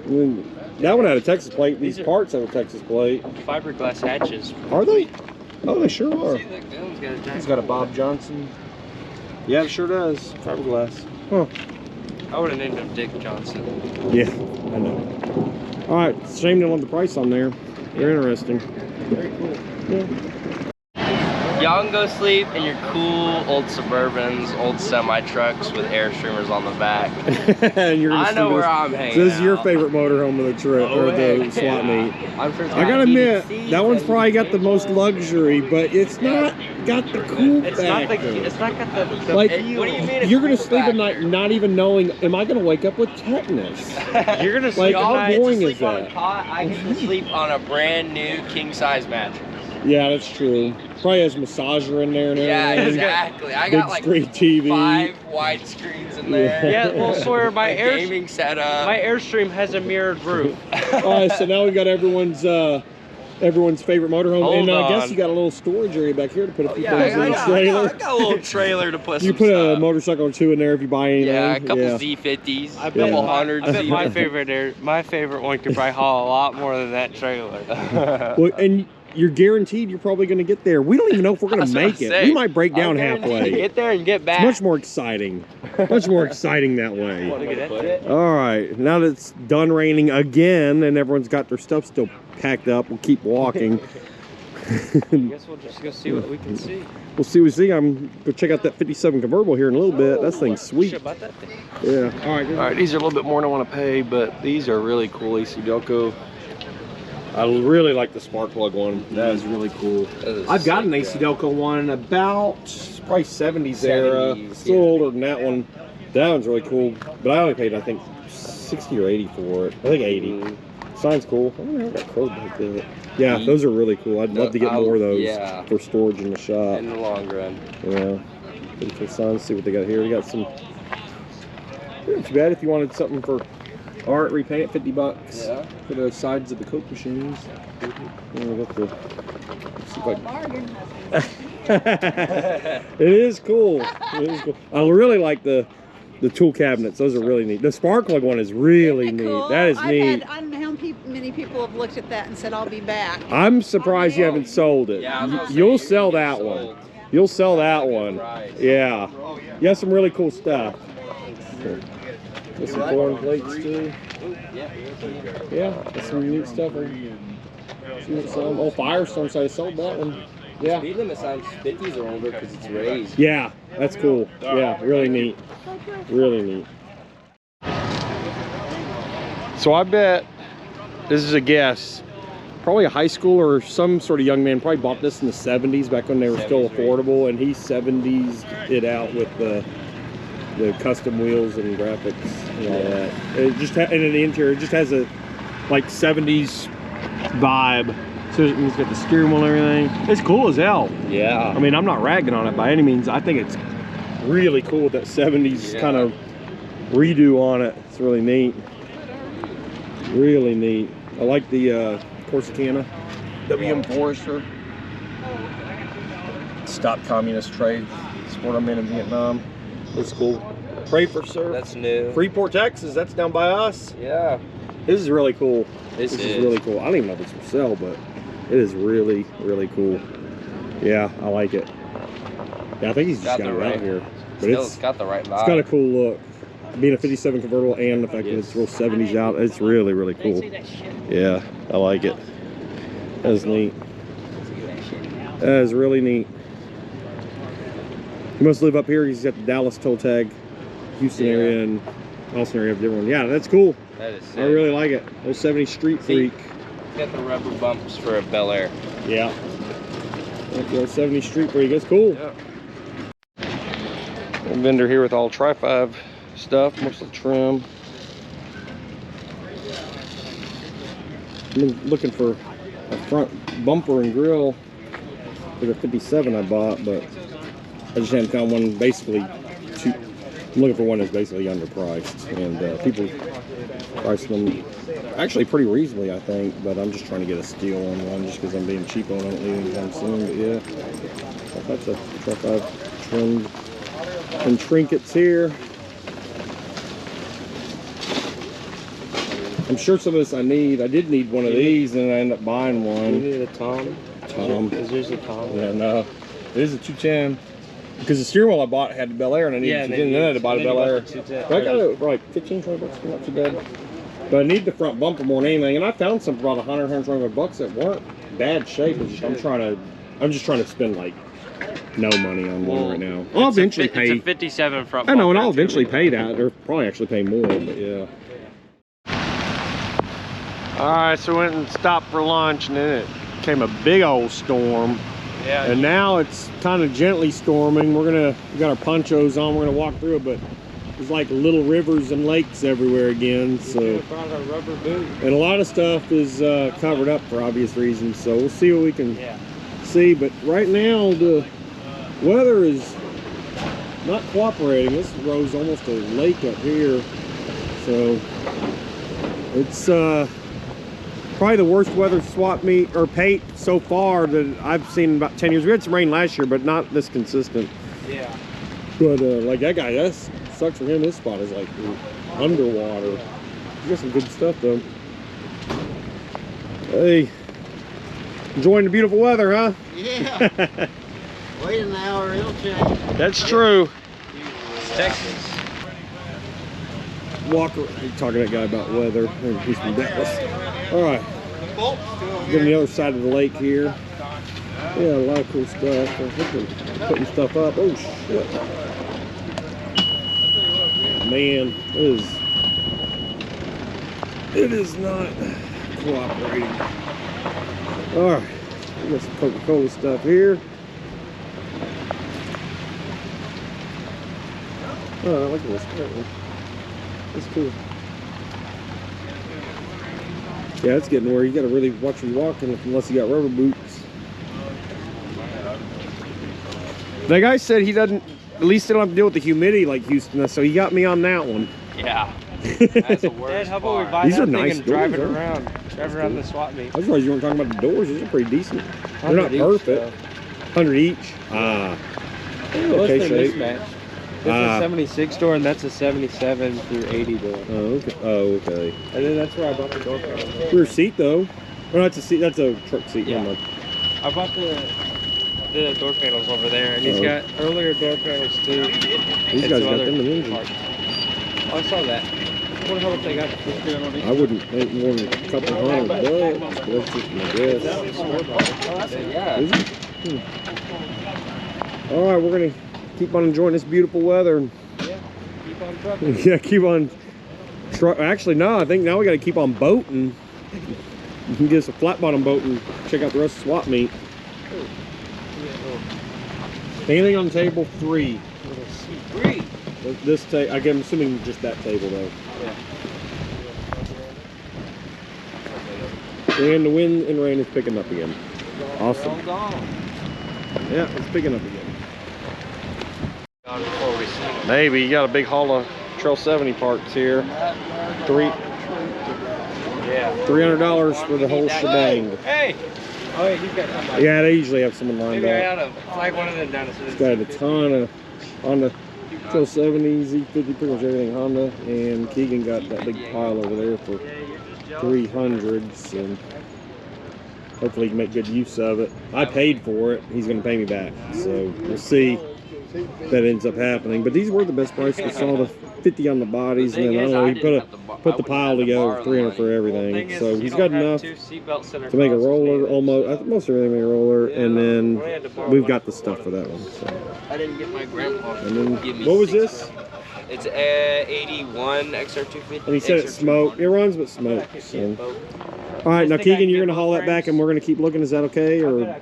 A: I mean, that one had a Texas plate. These
B: These are-
A: parts have a Texas plate.
B: Fiberglass hatches.
A: Are they? Oh, they sure are.
B: See, look, that one's got a giant.
A: It's got a Bob Johnson. Yeah, it sure does. Fiberglass. Huh.
B: I would have named him Dick Johnson.
A: Yeah, I know. All right, it's a shame they don't have the price on there. They're interesting.
B: Very cool.
A: Yeah.
C: Y'all can go sleep in your cool old Suburbans, old semi-trucks with air streamers on the back.
A: And you're gonna
C: I know
A: see
C: where
A: this.
C: I'm hanging
A: So this is your
C: out.
A: favorite motorhome of the trip, or the
C: heck
A: swap
C: yeah.
A: meet.
C: I'm sure it's
A: I
C: got
A: gotta
C: heated
A: admit,
C: seats
A: that one's
C: and
A: probably got the most
C: visuals.
A: luxury, but it's not got the cool
B: It's not the.
A: factor.
B: It's not got the
A: Like,
B: feel.
C: What do you mean?
A: You're gonna
C: cool
A: sleep at
C: factor?
A: night not even knowing, am I gonna wake up with tetanus?
B: You're gonna
A: Like,
B: sleep
A: how
B: at night.
A: boring
C: Sleep
A: is
C: on a
A: that?
C: cot, I get to sleep on a brand new king-size mattress.
A: Yeah, that's true. Probably has massager in there and
C: Yeah,
A: everything.
C: exactly. I
A: Big
C: got like
A: screen TV.
C: 5 wide screens in there.
B: Yeah, well, Sawyer, my
C: A gaming setup.
B: my Airstream has a mirrored roof.
A: All right, so now we got everyone's favorite motorhome,
B: Hold
A: and I guess
B: on.
A: you got a little storage area back here to put a few
C: Yeah, I
A: things in the
C: got
A: trailer.
C: a little trailer to put
A: You
C: some
A: put a
C: stuff.
A: motorcycle or two in there if you buy anything.
C: Yeah, a couple
A: Yeah.
C: Z50s,
B: I
C: a
B: bet,
C: couple
A: Yeah.
C: hundred
B: I bet my
C: Z50s.
B: favorite one could probably haul a lot more than that trailer.
A: Well, and you're guaranteed you're probably going to get there. We don't even know if we're going to
C: That's what
A: make
C: I'm
A: it.
C: saying.
A: We might break down
C: I'm guaranteed to
A: halfway.
C: Get there and get back.
A: It's much more exciting. Much more exciting that way.
B: Look at that.
A: All right, now that it's done raining again and everyone's got their stuff still packed up, we'll keep walking.
B: I guess we'll just go see what we can see.
A: We'll see what we see. I'm go check out that 57 convertible here in a little bit. That thing's sweet.
B: Shit about that thing.
A: Yeah. All right, these are a little bit more than I want to pay, but these are really cool AC Delco. I really like the spark plug one. That is really cool. I've got an AC Delco one about probably 70s era.
C: 70s,
A: It's a little older than that one. That one's really cool, but I only paid I think 60 or 80 for it. I think 80. Sounds cool. I wonder how that code like that. Yeah, those are really cool. I'd love to get more of those for storage in the shop.
C: In the long run.
A: Yeah. Pretty cool signs. See what they got here. We got some. Not too bad if you wanted something for art, repaint it, 50 bucks for the sides of the Coke machines. Yeah, we got the. Let's see if I can- It is cool. It is cool. I really like the tool cabinets. Those are really neat. The spark plug one is really neat.
E: Cool.
A: That is neat.
E: I don't know how many people have looked at that and said, I'll be back.
A: I'm surprised you haven't sold it.
C: Yeah, I was gonna say,
A: You'll
C: you
A: sell
C: get
A: that
C: sold.
A: one. You'll sell that one.
C: Price.
A: Yeah. You have some really cool stuff. Got some foreign plates too. Yeah, that's some neat stuff. Oh, Firestone, so I sold that one. Yeah.
C: Speed limit signs 50s or older because it's raised.
A: Yeah, that's cool. Yeah, really neat. Really neat. So I bet, this is a guess, probably a high schooler or some sort of young man probably bought this in the 70s back when they were still
C: 70s,
A: affordable, and he 70s it out with the custom wheels and graphics and all that. It just and in the interior, it just has a like 70s vibe. So he's got the steering wheel and everything. It's cool as hell.
C: Yeah.
A: I mean, I'm not ragging on it by any means. I think it's really cool with that 70s kind of redo on it. It's really neat. Really neat. I like the Corsicana WM Forester. Stop communist trade. Support our men in Vietnam. That's cool. Pray for surf.
C: That's new.
A: Freeport, Texas. That's down by us.
C: Yeah.
A: This is really cool.
C: This
A: is really cool. I don't even know if it's for sale, but it is really, really cool. Yeah, I like it. Yeah, I think he's just got it out here. But
C: It's got the right vibe.
A: It's got a cool look. Being a 57 convertible and the fact that it's real 70s out, it's really, really cool. Yeah, I like it. That's neat. That is really neat. He must live up here. He's got the Dallas toll tag, Houston area, and Austin area of different one. Yeah, that's cool.
C: That is sick.
A: I really like it. Old 70 Street Freak.
C: Got the rubber bumps for a Bel Air.
A: Yeah. That's the old 70 Street Freak. That's cool.
C: Yeah.
A: Vendor here with all Tri-5 stuff, most of the trim. I've been looking for a front bumper and grill for the 57 I bought, but I just hadn't found one basically cheap. I'm looking for one that's basically underpriced, and people price them actually pretty reasonably, I think, but I'm just trying to get a steal on one just because I'm being cheap on it. I don't need anytime soon, but yeah. All types of Tri-5 trimmed and trinkets here. I'm sure some of this I need. I did need one of these, and I ended up buying one.
B: You need a Tom? Is yours a Tom?
A: Yeah, no. It is a 210. Because the steering wheel I bought had the Bel Air, and I needed a 210, and then I had to buy the Bel Air. But I got it for like 15, 20 bucks, not too bad. But I need the front bumper more than anything, and I found some for about 100, 125 bucks that weren't bad shape. It's just, I'm just trying to spend like no money on one right now. I'll eventually pay.
B: It's a 57 front
A: I know,
B: bumper.
A: and I'll eventually pay that, or probably actually pay more, but yeah. Alright, so we went and stopped for lunch, and then it came a big old storm.
B: Yeah.
A: And now it's kind of gently storming. We got our ponchos on, we're gonna walk through it, but there's like little rivers and lakes everywhere again. So
B: brought a rubber boot.
A: and a lot of stuff is covered up for obvious reasons. So we'll see what we can see. But right now the weather is not cooperating. This road's almost a lake up here. So it's probably the worst weather swap meet or Pate so far that I've seen in about 10 years. We had some rain last year, but not this consistent.
B: Yeah.
A: But like that guy, that sucks for him. His spot is like underwater. He's got some good stuff though. Hey, enjoying the beautiful weather, huh?
F: Yeah. Wait an hour, it'll change.
A: That's true.
C: It's Texas.
A: Walker, talking to that guy about weather. He's from Dallas. All right, getting the other side of the lake here. Yeah, a lot of cool stuff. I think they're putting stuff up. Oh shit! Man, it is not cooperating. All right, we got some Coca-Cola stuff here. Oh, I like this. That's cool. Yeah, it's getting where you gotta really watch your walking unless you got rubber boots. That guy said he doesn't, at least they don't have to deal with the humidity like Houston does, so he got me on that one.
C: Yeah. That's the worst.
B: Dad, how about we
C: part.
B: buy
A: These
B: that
A: are
B: thing
A: nice
B: and drive it
A: doors, huh?
B: around? Drive around the swap meet.
A: I was surprised you weren't talking about the doors. These are pretty decent. They're not perfect. 100 each. Ah. Okay, shape.
B: Mismatch. This is a 76 door and that's a 77 through 80 door.
A: Oh, okay. Oh, okay.
B: And then that's where I bought the door panels.
A: Rear seat though. Oh, that's a seat. That's a truck seat.
B: Yeah.
A: Never mind.
B: I bought the door panels over there, and he's got earlier door panels too.
A: These
B: and
A: guys
B: some
A: got
B: other
A: them in engine.
B: parts. Oh, I saw that. I wonder how much they got.
A: I wouldn't think more than a couple $100, but that's just my guess.
C: Yeah.
A: Is it? All right, we're gonna keep on enjoying this beautiful weather.
B: Yeah, keep on trucking.
A: Yeah, keep on. Actually, no. I think now we got to keep on boating. You can get us a flat bottom boat and check out the rest of the swap meet. Anything on table 3?
B: Three.
A: This table. I'm assuming just that table though.
B: Yeah.
A: And the wind and rain is picking up again. Awesome.
B: All gone.
A: Yeah, it's picking up again.
B: Gone before we see them.
A: Maybe you got a big haul of Trail 70 parts here.
B: Yeah.
A: $300 for the whole shebang.
B: Hey. Oh yeah, he's got somebody.
A: Yeah, they usually have someone lined
B: Maybe I
A: up.
B: ought to flag one of them down as soon as
A: He's got a ton of Honda 1270, Z50, pretty much everything Honda, and Keegan got that big pile over there for 300s, and hopefully he can make good use of it. I paid for it. He's going to pay me back, so we'll see if that ends up happening. But these were the best price. We saw the 50 on the bodies, and then I don't know, he put the pile together, 300 for everything. So he's got enough to make a roller, almost most everything make a roller, and then we've got the stuff for that one. So.
C: I didn't get my grandpa.
A: And then, what was this?
C: It's a 81 XR250.
A: And he said it smoked. It runs but smokes. So. All right, now Keegan, you're gonna haul that back, and we're gonna keep looking. Is that okay, or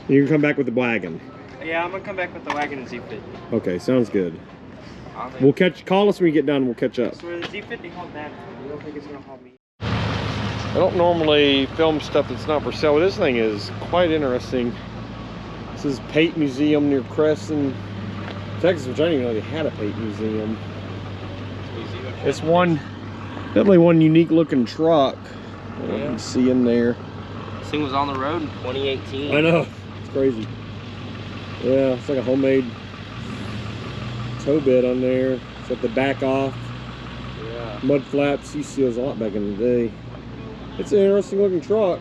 A: you can come back with the wagon?
B: Yeah, I'm gonna come back with the wagon and Z50.
A: Okay, sounds good. We'll call us when we get done. We'll catch up.
B: So the Z50 hauled that. You don't think it's gonna haul me?
A: I don't normally film stuff that's not for sale. This thing is quite interesting. This is Pate Museum near Crescent, Texas, which I didn't even know they had a Pate Museum. It's definitely one unique looking truck. You can see in there.
C: This thing was on the road in 2018.
A: I know, it's crazy. Yeah, it's like a homemade tow bed on there. It's got the back off.
C: Yeah.
A: Mud flaps. You see those a lot back in the day. It's an interesting looking truck.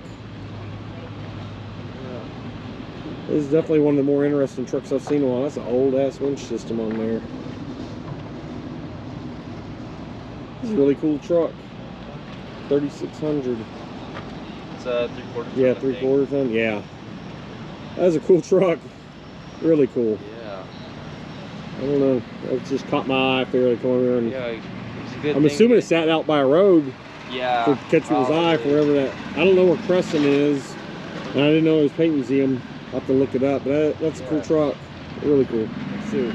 A: This is definitely one of the more interesting trucks I've seen in a while. That's an old ass winch system on there. This is a really cool truck. 3600.
C: It's a 3/4 ton.
A: Yeah, 3/4 ton. Yeah. That's a cool truck. Really cool.
C: Yeah.
A: I don't know. It just caught my eye fairly corner. And
C: Yeah, it's a good
A: I'm assuming it sat out by a road.
C: Yeah.
A: To catch people's eye for wherever that. I don't know where Crescent is. And I didn't know it was Pate Museum. I'll have to look it up. But that's a cool truck. Really cool. So,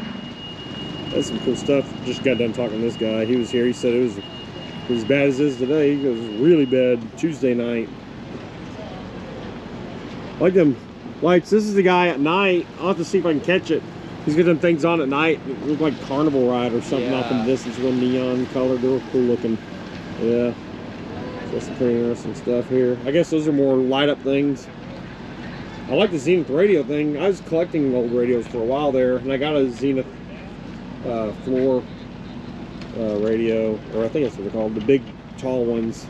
A: that's some cool stuff. Just got done talking to this guy. He was here. He said it was as bad as it is today. He goes, really bad Tuesday night. I like them lights. This is the guy at night. I'll have to see if I can catch it. He's got them things on at night. It looked like Carnival Ride or something off in the distance. Real neon color. They were cool looking. Yeah. So that's some pretty interesting stuff here. I guess those are more light up things. I like the Zenith radio thing. I was collecting old radios for a while there, and I got a Zenith floor radio, or I think that's what they're called, the big tall ones.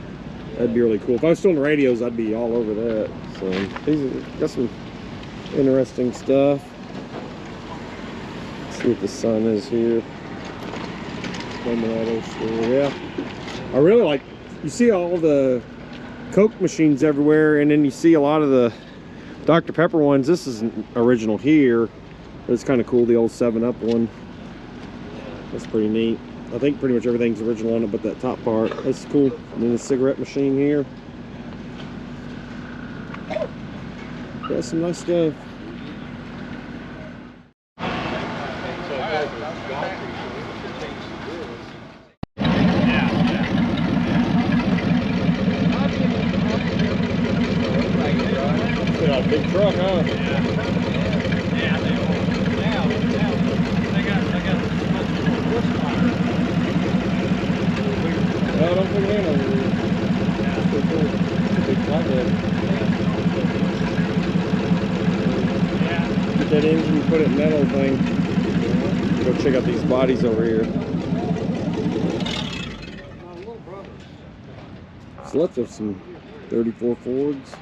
A: That'd be really cool. If I was still in the radios, I'd be all over that. So these got some interesting stuff. Let's see what the sun is here. Yeah, I really like. You see all the Coke machines everywhere, and then you see a lot of the Dr. Pepper ones. This isn't original here, but it's kind of cool. The old 7-Up one. That's pretty neat. I think pretty much everything's original on it, but that top part. That's cool. And then the cigarette machine here. Got some nice stuff. Big truck, huh?
B: Yeah, they got
A: I don't think they know. That's pretty cool. It's a big flathead. Get that engine, put it in that old thing. Go check out these bodies over here. So lots of some 34 Fords.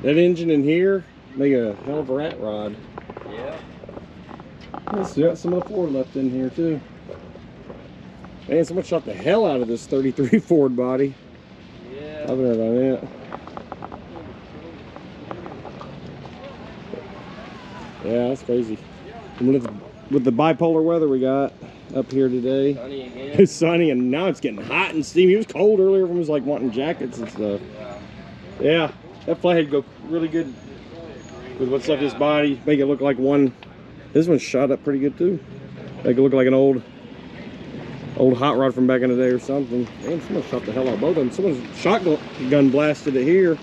A: That engine in here make a hell of a rat rod.
C: Yeah.
A: Let's got some of the Ford left in here too. Man, someone shot the hell out of this 33 Ford body.
C: Yeah.
A: I've never done that. Yeah, that's crazy. And with the bipolar weather we got up here today.
C: Sunny again.
A: It's sunny and now it's getting hot and steamy. It was cold earlier. Everyone was like wanting jackets and stuff. Yeah. That flathead go really good with what's left of his body. Make it look like one. This one's shot up pretty good too. Make it look like an old hot rod from back in the day or something. Man, someone shot the hell out of both of them. Someone's shotgun blasted it here.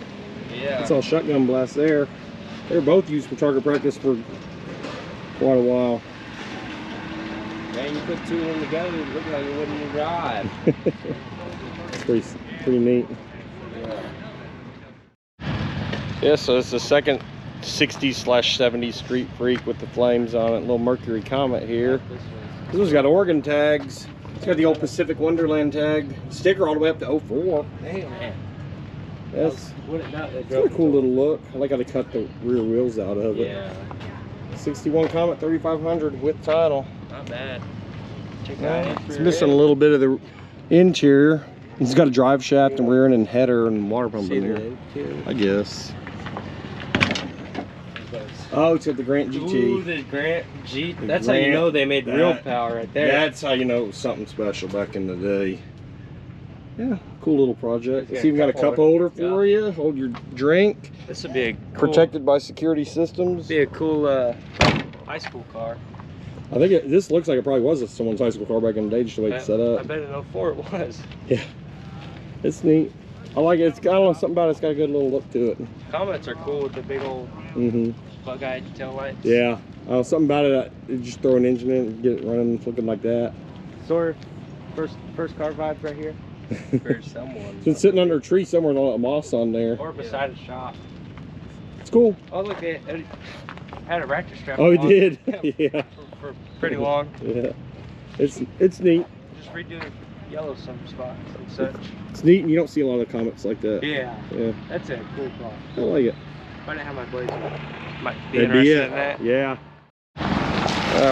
C: Yeah.
A: It's all shotgun blast there. They're both used for target practice for quite a while.
C: Man, you put two of them together, it looked like it wouldn't ride.
A: It's pretty neat. Yeah, so it's the second 60/70 Street Freak with the flames on it. Little Mercury Comet here. This one's got Oregon tags. It's got the old Pacific Wonderland tag. Sticker all the way up to 04.
B: Damn, man.
A: That's a cool little look. I like how they cut the rear wheels out of it.
B: Yeah.
A: 61 Comet 3500 with title.
B: Not bad. Check
A: Yeah,
B: that
A: it's missing a little bit of the interior. It's got a drive shaft and rear end and header and water pump in here, I guess. Oh, it's got the Grant GT.
B: Ooh, the Grant G.
A: The
B: That's how you
A: Grant,
B: know they made real power right there.
A: That's how you know it was something special back in the day. Yeah, cool little project. It's even got a cup holder for you. Hold your drink.
B: This would be a cool,
A: Protected by security systems.
B: be a cool high school car.
A: I think this looks like it probably was someone's high school car back in the day, just the way it's set
B: I
A: up.
B: bet in 04 it was.
A: Yeah, it's neat. I like it. It's got, I don't know, something about it's got a good little look to it.
B: Comets are cool with the big old bug-eyed taillights.
A: Yeah, something about it. You just throw an engine in and get it running, looking like that.
B: Sort of first car vibes right here. For someone.
A: It's been sitting under a tree somewhere with all that moss on there.
B: Or beside a shop.
A: It's cool.
B: Oh look, it had a ratchet strap.
A: Oh, it
B: on.
A: did. Yeah.
B: For pretty long.
A: Yeah. It's neat.
B: Just redo yellow some spots and such.
A: It's neat, and you don't see a lot of Comets like that.
B: Yeah.
A: Yeah.
B: That's a cool car.
A: I like it.
B: If I didn't have my blades, might be
A: That'd be
B: interested
A: it.
B: in that.
A: Yeah.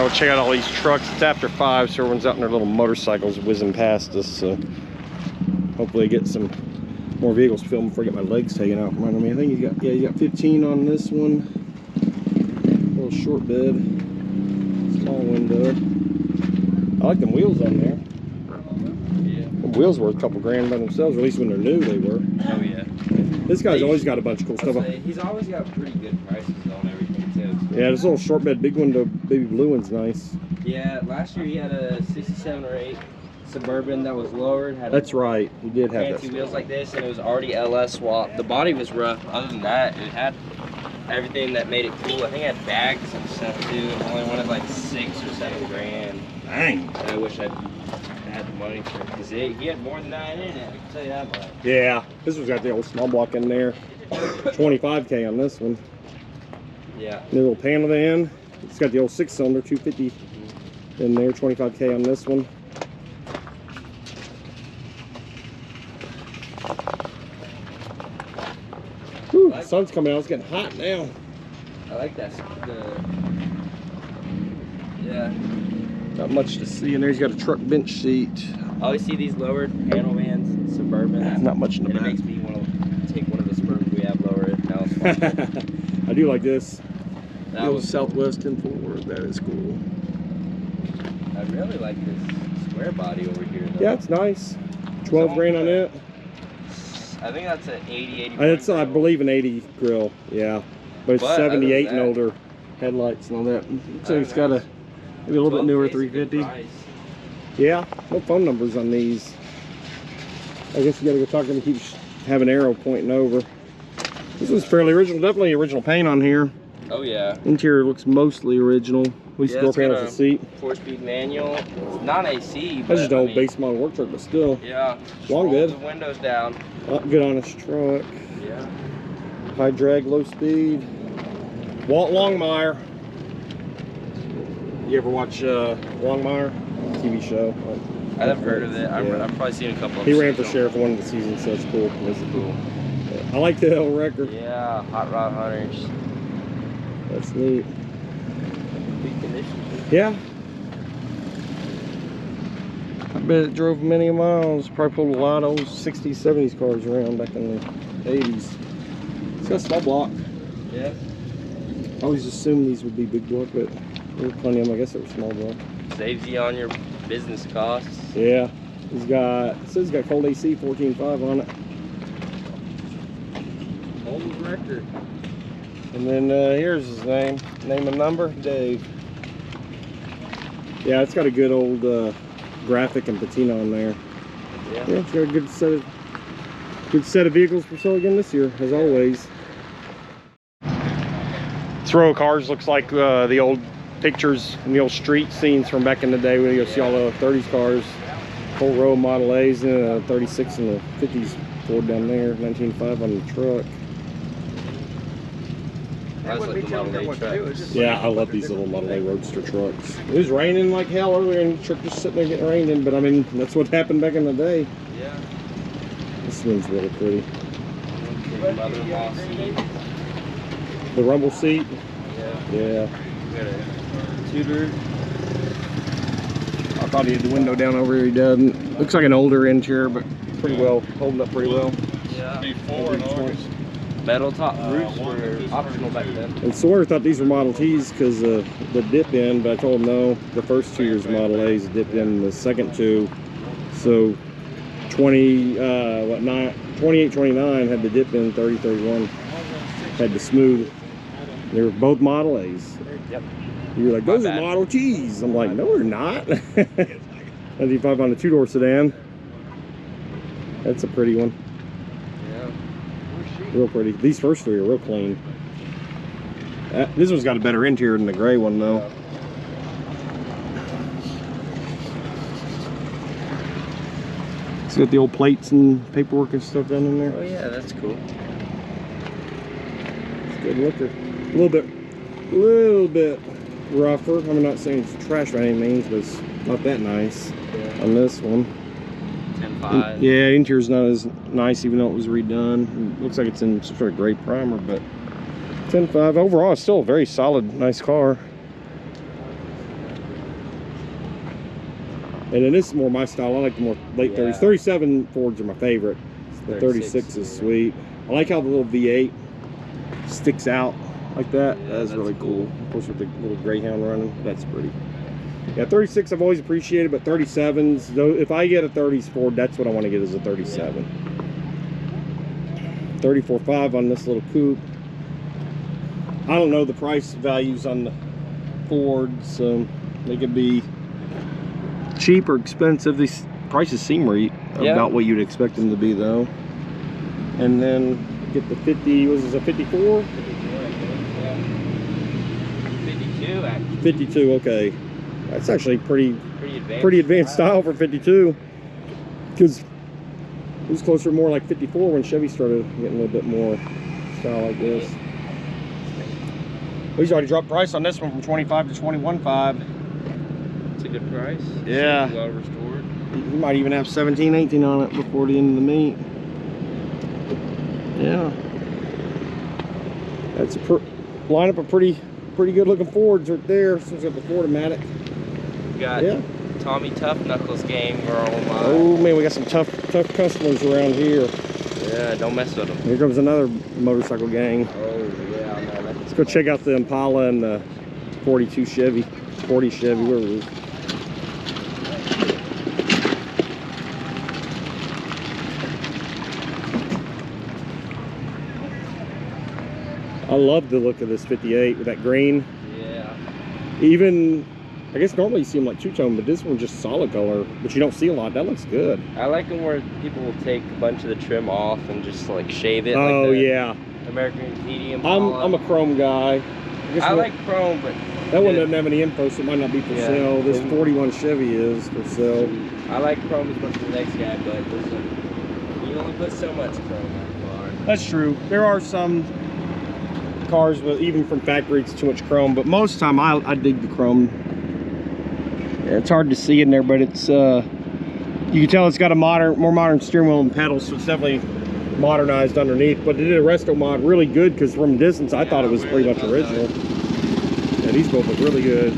A: We'll check out all these trucks. It's after 5, so everyone's out in their little motorcycles whizzing past us. So hopefully I get some more vehicles filmed before I get my legs taken out from under me. I think he's got 15 on this one. A little short bed, small window. I like them wheels on there.
C: Yeah.
A: The wheels were a couple grand by themselves, or at least when they're new they were.
C: Oh yeah.
A: This guy's always got a bunch of cool stuff.
C: He's always got pretty good prices on everything too.
A: Yeah, this little short bed, big window, baby blue one's nice.
C: Yeah, last year he had a 67 or 8 Suburban that was lowered. Had
A: That's right, he did have
C: fancy
A: that.
C: wheels like this, and it was already LS swap. The body was rough. Other than that, it had everything that made it cool. I think it had bags and stuff too. It only wanted like 6 or 7 grand.
A: Dang.
C: And I wish I had the money for it, because he had more than 9 in it. I can tell you that much.
A: Yeah, this one's got the old small block in there. 25K on this one.
C: Yeah.
A: The little panel in. It's got the old 6-cylinder 250 in there. 25K on this one. Whew, the sun's coming out. It's getting hot now.
C: I like that. Yeah.
A: Not much to see in there. He's got a truck bench seat.
C: I always see these lowered panel vans, Suburbans.
A: Not much in the
C: and
A: back.
C: it makes me want to take one of the Suburbans we have, lower it. Now it's fun.
A: I do like this.
C: That
A: The old
C: was
A: Southwest in Fort Worth. That is cool.
C: I really like this square body over here, though.
A: Yeah, it's nice. 12 grand on it.
C: I think that's an 80, 80.
A: It's, I believe, an 80 grill. Yeah, but it's
C: But other
A: 78
C: than
A: and
C: that-
A: older headlights and all that. So it's got a maybe a little bit newer 350. Yeah, no phone numbers on these. I guess you gotta go talk to them. Keep having arrow pointing over. This was fairly original. Definitely original paint on here.
C: Oh yeah.
A: Interior looks mostly original. We
C: Yeah,
A: door
C: it's got
A: panels
C: a
A: and seat.
C: 4-speed manual. It's not AC.
A: That's just
C: but,
A: an
C: I
A: old
C: mean,
A: base model work truck, but still.
C: Yeah.
A: Long
C: Roll
A: bed.
C: the windows down.
A: Good honest truck.
C: Yeah.
A: High drag, low speed. Walt Longmire. You ever watch Longmire? TV show.
C: I've heard of it.
A: Yeah.
C: I've probably seen a couple of
A: He ran for
C: episodes.
A: sheriff one of the seasons, so it's cool.
C: That's cool.
A: I like the L record.
C: Yeah, hot rod hunters.
A: That's neat.
C: Good condition.
A: Yeah. I bet it drove many miles. Probably pulled a lot of old 60s, 70s cars around back in the 80s. It's got a small block.
C: Yeah.
A: I always assumed these would be big block, but there were plenty of them. I guess they were small block.
C: Saves you on your business costs.
A: Yeah. It says he's got cold AC 14.5 on it.
C: Old record.
A: And then here's his name and number, Dave. Yeah, it's got a good old graphic and patina on there.
C: Yeah.
A: Yeah, it's got a good set of vehicles for sale again this year, as always. This row of cars looks like the old pictures and the old street scenes from back in the day when you see all the 30s cars. Full row of Model A's and a 36 and the 50s Ford down there, 19.5 on the truck.
C: That's like the Model A trucks.
A: Yeah, I love these little Model A Roadster trucks. It was raining like hell earlier and the truck just sitting there getting rained in, but I mean, that's what happened back in the day.
C: Yeah.
A: This one's really pretty.
C: Mother-in-law seat.
A: The rumble seat.
C: Yeah.
A: Yeah.
C: We got a tutor.
A: I thought he had the window down over here. He doesn't. Looks like an older interior, but pretty well, holding up pretty well.
C: Yeah.
D: Before in August.
C: Metal top roofs were optional back then.
A: And Sawyer thought these were Model Ts because the dip in, but I told him no. The first 2 years of Model A's dipped in, the second two. So 28, 29 had the dip in, 30, 31 had the smooth. They were both Model A's.
C: Yep.
A: You were like, those are Model Ts. I'm like, no, they're not. 95 on a two-door sedan. That's a pretty one.
C: Yeah.
A: Real pretty. These first three are real clean. This one's got a better interior than the gray one, though. It's got the old plates and paperwork and stuff down in there.
C: Oh yeah, that's cool.
A: It's good looker. A little bit rougher. I'm not saying it's trash by any means, but it's not that nice on this one.
C: 10.5.
A: Yeah, interior's not as nice, even though it was redone. It looks like it's in some sort of gray primer, but 10.5 overall, it's still a very solid, nice car. And then this is more my style. I like the more late 30s. 37 Fords are my favorite. The 36 is sweet. I like how the little V8 sticks out like that.
C: Yeah,
A: That's really cool.
C: cool.
A: Of course, with the little Greyhound running, that's pretty. Yeah, 36 I've always appreciated, but 37s, though, if I get a 30s Ford, that's what I want to get as a 37. 34.5 on this little coupe. I don't know the price values on the Fords. They could be cheap or expensive. These prices seem right about what you'd expect them to be, though. And then get the 50. Was this a 54?
C: 52 actually.
A: 52. Okay, that's actually pretty
C: Pretty
A: advanced style for 52. Because it was closer, more like 54 when Chevy started getting a little bit more style like this. He's already dropped price on this one from 25 to 21.5.
C: It's a good price.
A: Yeah.
C: Well restored.
A: You might even have 17, 18 on it before the end of the meet. Yeah. That's a lineup of pretty good looking Fords right there. So it's got the Ford-O-Matic.
C: We got Tommy Tough Knuckles gang. We're all alive.
A: Oh man, we got some tough customers around here.
C: Yeah, don't mess with them.
A: Here comes another motorcycle gang.
C: Oh yeah, no,
A: Let's go check out the Impala and the 40 Chevy, where it is. I love the look of this 58 with that green.
C: Yeah.
A: Even, I guess normally you see them like two-tone, but this one's just solid color, but you don't see a lot. That looks good.
C: I like them where people will take a bunch of the trim off and just like shave it.
A: Oh
C: like the
A: yeah.
C: American Medium.
A: I'm a chrome guy.
C: I like chrome, but
A: that one doesn't have any info, so it might not be for sale. This 41 Chevy is for sale.
C: I like chrome as much as the next guy, but you only put so much chrome on the car.
A: That's true. There are some cars with, even from factory, it's too much chrome, but most of the time I dig the chrome. Yeah, it's hard to see in there, but it's you can tell it's got a more modern steering wheel and pedals, so it's definitely modernized underneath. But they did a resto mod really good, because from a distance I thought it was pretty much original. Yeah, these both look really good.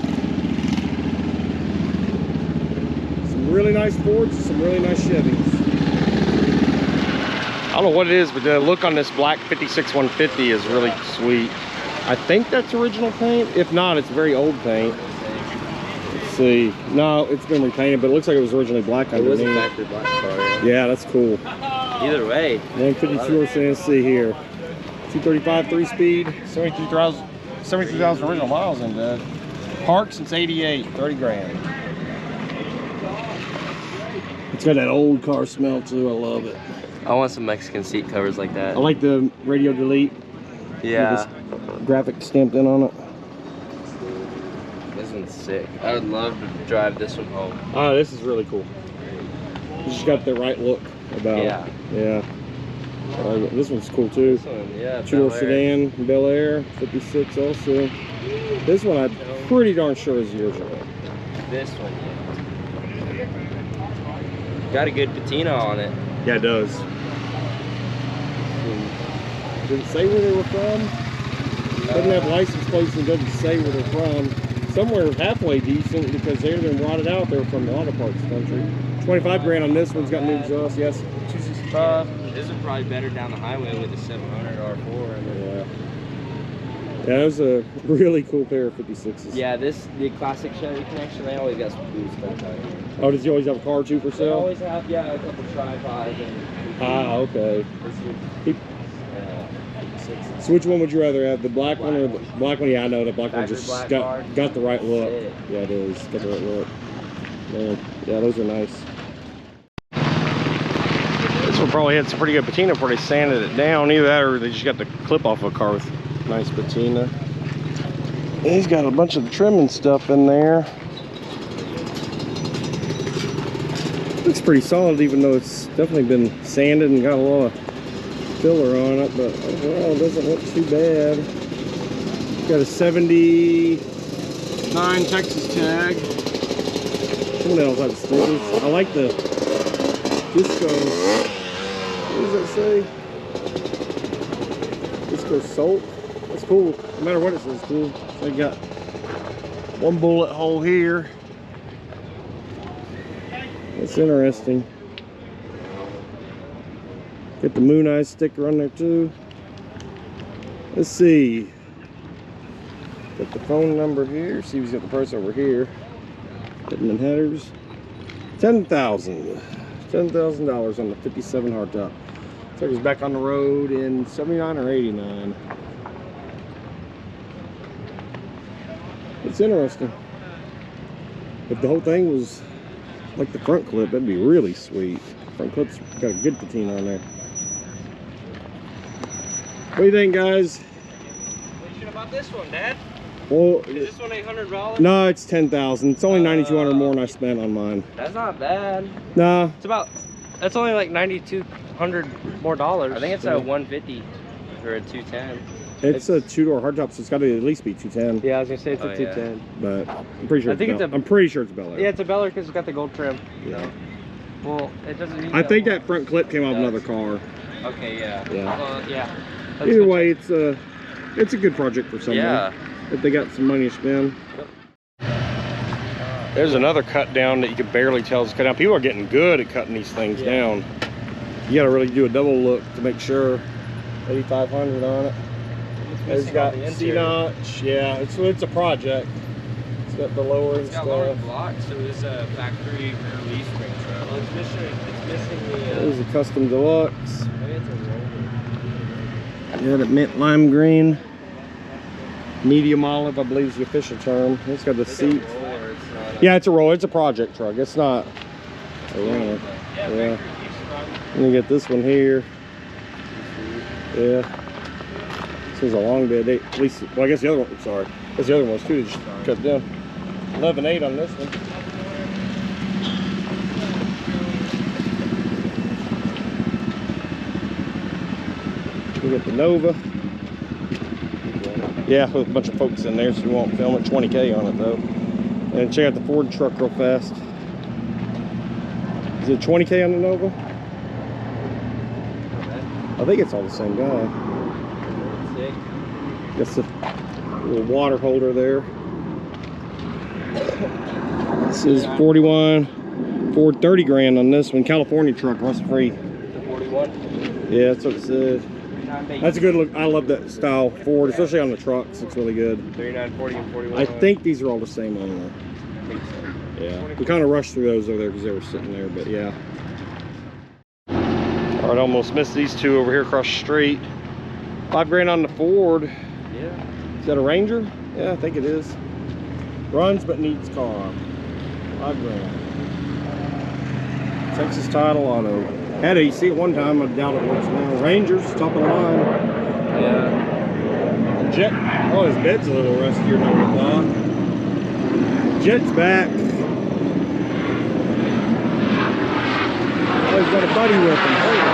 A: Some really nice Fords and some really nice Chevys. I don't know what it is, but the look on this black 56 150 is really sweet. I think that's original paint. If not, it's very old paint. Let's see. No, it's been repainted, but it looks like it was originally black underneath.
C: It was a factory black car.
A: Yeah, that's cool.
C: Either way.
A: 152 let's see here. 235 3-speed, 72,000 original miles in that. Parked since 88, 30 grand. It's got that old car smell too, I love it.
C: I want some Mexican seat covers like that.
A: I like the radio delete.
C: Yeah.
A: With this graphic stamped in on it.
C: This one's sick. I would love to drive this one home.
A: Oh, this is really cool. It's just got the right look about it. Yeah. This one's cool too.
C: This one, yeah.
A: Two-door
C: Bel Air.
A: sedan, Bel Air, 56 also. This one I'm pretty darn sure is the original.
C: This one, yeah. Got a good patina on it.
A: Yeah, it does. Didn't say where they were from. Doesn't have license plates and doesn't say where they're from. Somewhere halfway decent because they've been rotted out there from the auto parts country. 25 grand on this one's got new exhaust. Yes, 265.
C: This is probably better down the highway with the 700 R4.
A: Yeah. Yeah, that was a really cool pair of 56s.
C: Yeah, the classic Chevy connection, they always got some cool stuff out here.
A: Oh, does he always have a car too for
C: They
A: sale?
C: always have, yeah, a couple tripods and.
A: Ah, okay. So which one would you rather have, the black one or the black one? Yeah, I know the black one just
C: black
A: got
C: card.
A: the right look.
C: Sick.
A: Yeah, it is. Got the right look. Man, yeah, those are nice. This one probably had some pretty good patina before they sanded it down. Either that or they just got the clip off a car with nice patina. And he's got a bunch of the trim and stuff in there. Looks pretty solid, even though it's definitely been sanded and got a lot of filler on it, but overall it doesn't look too bad. Got a 79 Texas tag. Someone else has stickers. I like the Disco. What does that say? Disco Salt. That's cool. No matter what it says, cool. So I got one bullet hole here. That's interesting. Get the Moon Eye sticker on there too. Let's see. Got the phone number here. See if he's got the price over here. Hidden in headers. $10,000 on the 57 hardtop. Took us back on the road in 79 or 89. It's interesting. If the whole thing was like the front clip, that'd be really sweet. Front clip's got a good patina on there. What do you think, guys?
C: What do you think about this one, Dad?
A: Well,
C: Is this one $800?
A: no, it's 10,000. It's only 9,200 more than I spent on mine.
C: That's not bad.
A: Nah,
B: That's only like $9,200 more dollars.
C: I think it's a 150 or a 210.
A: it's a two-door hardtop, so it's got to at least be 210.
B: Yeah, I was gonna say it's
C: Oh,
B: a
C: yeah.
B: 210.
A: But I'm pretty sure.
B: I think
A: I'm pretty sure it's Bel Air.
B: Yeah, it's a Bel Air because it's got the gold trim.
A: Yeah.
B: Well, it doesn't need
A: I think that front clip came off another car.
C: Okay, yeah.
A: Yeah.
B: Yeah.
A: Either way, it's a good project for someone.
C: Yeah.
A: If they got some money to spend. There's another cut down that you can barely tell is cut down. People are getting good at cutting these things down. You got to really do a double look to make sure. 8,500 on it. It's got C-notch. Yeah, it's a project. It's got the lower and
C: It's got
A: stuff.
C: lower blocks, so it's a factory release spring trail. Well, it's missing the.
A: There's a custom deluxe.
C: Maybe it's a roller.
A: Yeah, that mint lime green. Medium olive, I believe is the official term. It's got the seat.
C: Roller, it's not a,
A: Yeah, it's a roller. It's a project truck. It's not a runner. Yeah. Let me get this one here. Yeah. This is a long bed. At least, well, I guess the other one, sorry. I guess the other one was too. They just cut down. 11.8 on this one. We got the Nova. Yeah, with a bunch of folks in there, so we won't film it. 20K on it though. And check out the Ford truck real fast. Is it 20K on the Nova? I think it's all the same guy.
C: sick.
A: That's a little water holder there. This is 41, Ford 30 grand on this one. California truck, rust free.
C: 41.
A: Yeah, that's what it says. That's a good look. I love that style Ford, especially on the trucks. Looks really good.
C: 39, 40, and 41.
A: I think these are all the same owner.
C: I think so.
A: Yeah, we kind of rushed through those over there because they were sitting there, but yeah. All right, almost missed these two over here across the street. 5 grand on the Ford.
C: Yeah.
A: Is that a Ranger? Yeah, I think it is. Runs but needs car. 5 grand. Texas Title Auto. Had AC at one time. I doubt it works now. Rangers, top of the line.
C: Yeah.
A: Jet. Oh, his bed's a little rustier than I thought. Jet's back. Oh, he's got a buddy with him. Hold on.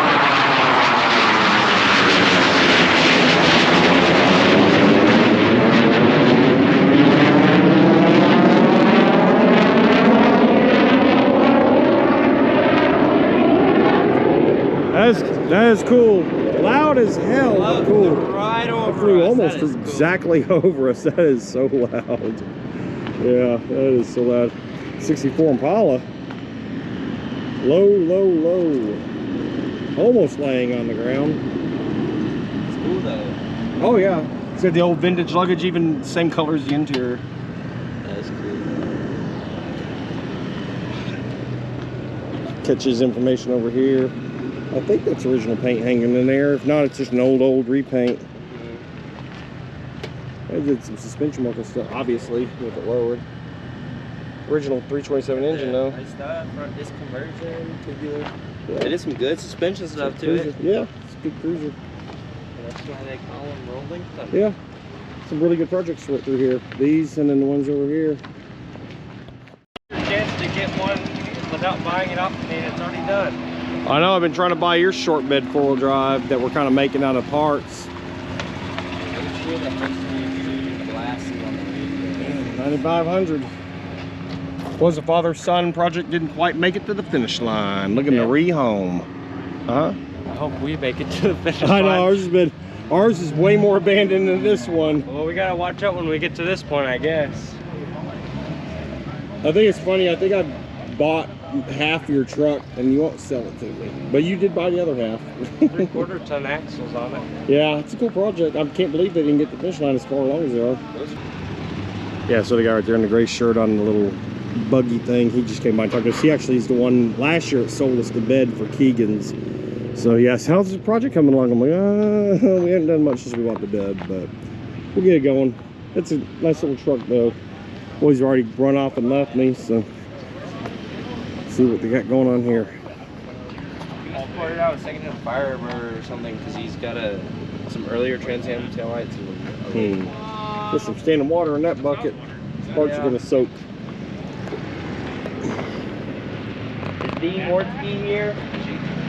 A: That is cool. Loud as hell.
C: Loud,
A: Cool.
C: right over
A: It flew
C: us.
A: almost
C: That is cool.
A: exactly over us. That is so loud. Yeah, that is so loud. 64 Impala. Low, low, low. Almost laying on the ground.
C: It's cool though.
A: Oh yeah. It's got the old vintage luggage, even same color as the interior.
C: That's cool.
A: Catches information over here. I think that's original paint hanging in there. If not, it's just an old repaint. I did some suspension work and stuff, obviously, with it lowered. Original 327 engine though.
C: Nice stuff. Front disc conversion, tubular.
A: Yeah.
C: They did some good suspension stuff to it.
A: Yeah, it's a good cruiser.
C: That's why they call them rolling thunder.
A: Yeah, some really good projects went through here. These and then the ones over here.
B: Your chance to get one without buying it off me, and it's already done.
A: I know, I've been trying to buy your short bed four-wheel drive that we're kind of making out of parts.
C: Make sure that makes the glasses on the radio.
A: 9,500. Was a father-son project, didn't quite make it to the finish line. Looking to rehome. Huh?
B: I hope we make it to the finish
A: I
B: line.
A: know, ours is way more abandoned than this one.
B: Well, we gotta watch out when we get to this point, I guess.
A: I think it's funny, I think I bought half your truck and you won't sell it to me. But you did buy the other half.
B: 3/4 ton axles on it.
A: Yeah, it's a cool project. I can't believe they didn't get the finish line as far along as they are. Yeah, so the guy right there in the gray shirt on the little buggy thing, he just came by and talked to us. He actually is the one last year that sold us the bed for Keegan's. So he asked, how's the project coming along? I'm like, we haven't done much since we bought the bed, but we'll get it going. It's a nice little truck though. Boys already run off and left me, so let's see what they got going on here.
C: I'll put it out a second hand Firebird or something because he's got some earlier Trans Am taillights.
A: There's some standing water in that bucket. Parts are gonna soak.
B: Is Dean Wartsky here?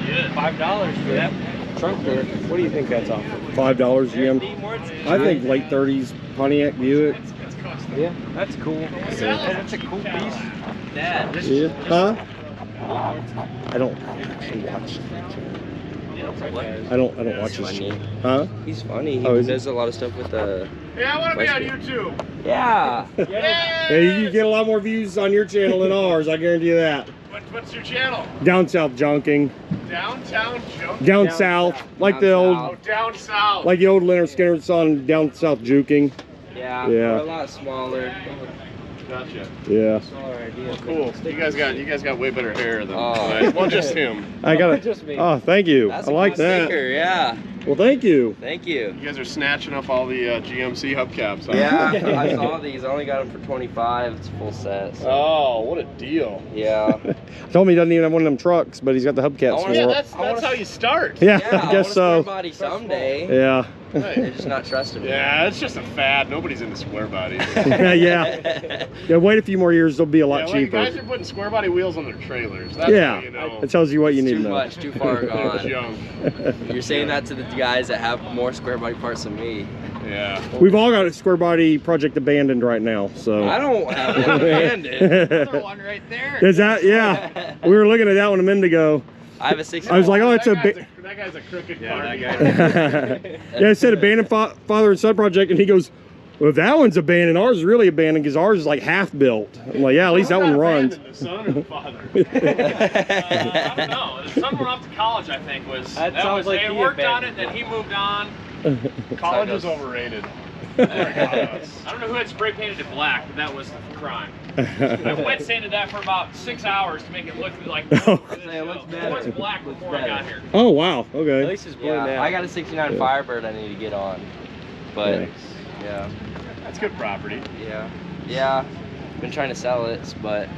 B: Yeah. $5 for that trunk there. What do you think that's off of?
A: $5 GM.
B: Dean Wartsky.
A: I think late 30s Pontiac Buick.
B: Yeah, that's cool. That's a cool piece. Dad, this
A: Yeah.
B: is
A: Huh? I don't actually watch. I don't watch his shit. Huh?
C: He's funny. He
A: Oh, is
C: does a lot of stuff with the.
D: Yeah, I want to be on YouTube.
C: Yeah.
A: Yeah, you get a lot more views on your channel than ours, I guarantee you that.
D: What's your channel?
A: Down south junking.
D: Downtown Joke?
A: Down south. Like the old
D: Oh, down south.
A: like the old Leonard Skinner song, Down South Juking.
C: Yeah.
A: Yeah.
C: We're a lot smaller.
D: Gotcha.
A: Yeah.
B: smaller idea.
D: Cool. You guys got way better hair than
C: Oh.
D: well, just him.
A: I got
B: Just me.
A: Oh, thank you.
C: That's
A: I
C: a
A: like
C: cool
A: that.
C: sticker, yeah.
A: Well, thank you.
C: Thank you.
D: You guys are snatching up all the GMC hubcaps. Huh?
C: Yeah, I saw these. I only got them for 25. It's a full set. So.
D: Oh, what a deal.
C: Yeah.
A: Told me he doesn't even have one of them trucks, but he's got the hubcaps for
C: Yeah,
A: it.
D: That's how you start.
A: Yeah,
C: Yeah,
A: I guess so.
C: Body someday.
A: Yeah.
C: They're just not trusting me.
D: Yeah, it's just a fad. Nobody's into square bodies.
A: Yeah. Yeah, wait a few more years, they'll be a lot
D: Yeah, well,
A: cheaper.
D: guys are putting square body wheels on their trailers. That's
A: Yeah.
D: how you know.
A: It tells you what you
C: It's
A: need
C: too
A: to know.
C: much, too far gone.
D: Junk.
C: You're saying that to the guys that have more square body parts than me.
D: Yeah.
A: We've all got a square body project abandoned right now, so.
C: I don't have one abandoned.
E: Another one right there.
A: Is that, yeah. We were looking at that one a minute ago.
C: I have a 6.
A: I was like, oh, it's
D: that
A: a bit.
D: guy's a crooked party.
A: Yeah, it said abandoned father and son project, and he goes, well, if that one's abandoned, ours is really abandoned because ours is like half built. I'm like, yeah, at least that one runs.
D: The son or the father?
G: I don't know. The son went off to college, I think.
B: That sounds like
G: they
B: he
G: worked on it,
B: abandoned
G: then he moved on.
D: College is overrated.
G: I don't know who had spray painted it black, but that was the crime. I wet sanded that for about 6 hours to make it look like
A: Oh.
G: it looks better. It was black before I got here.
A: Oh, wow.
B: At
A: Okay.
B: least it's blue
C: Yeah,
B: now.
C: I got a 69 Firebird I need to get on. But,
A: Nice.
C: yeah.
D: That's good property.
C: Yeah. Been trying to sell it, but.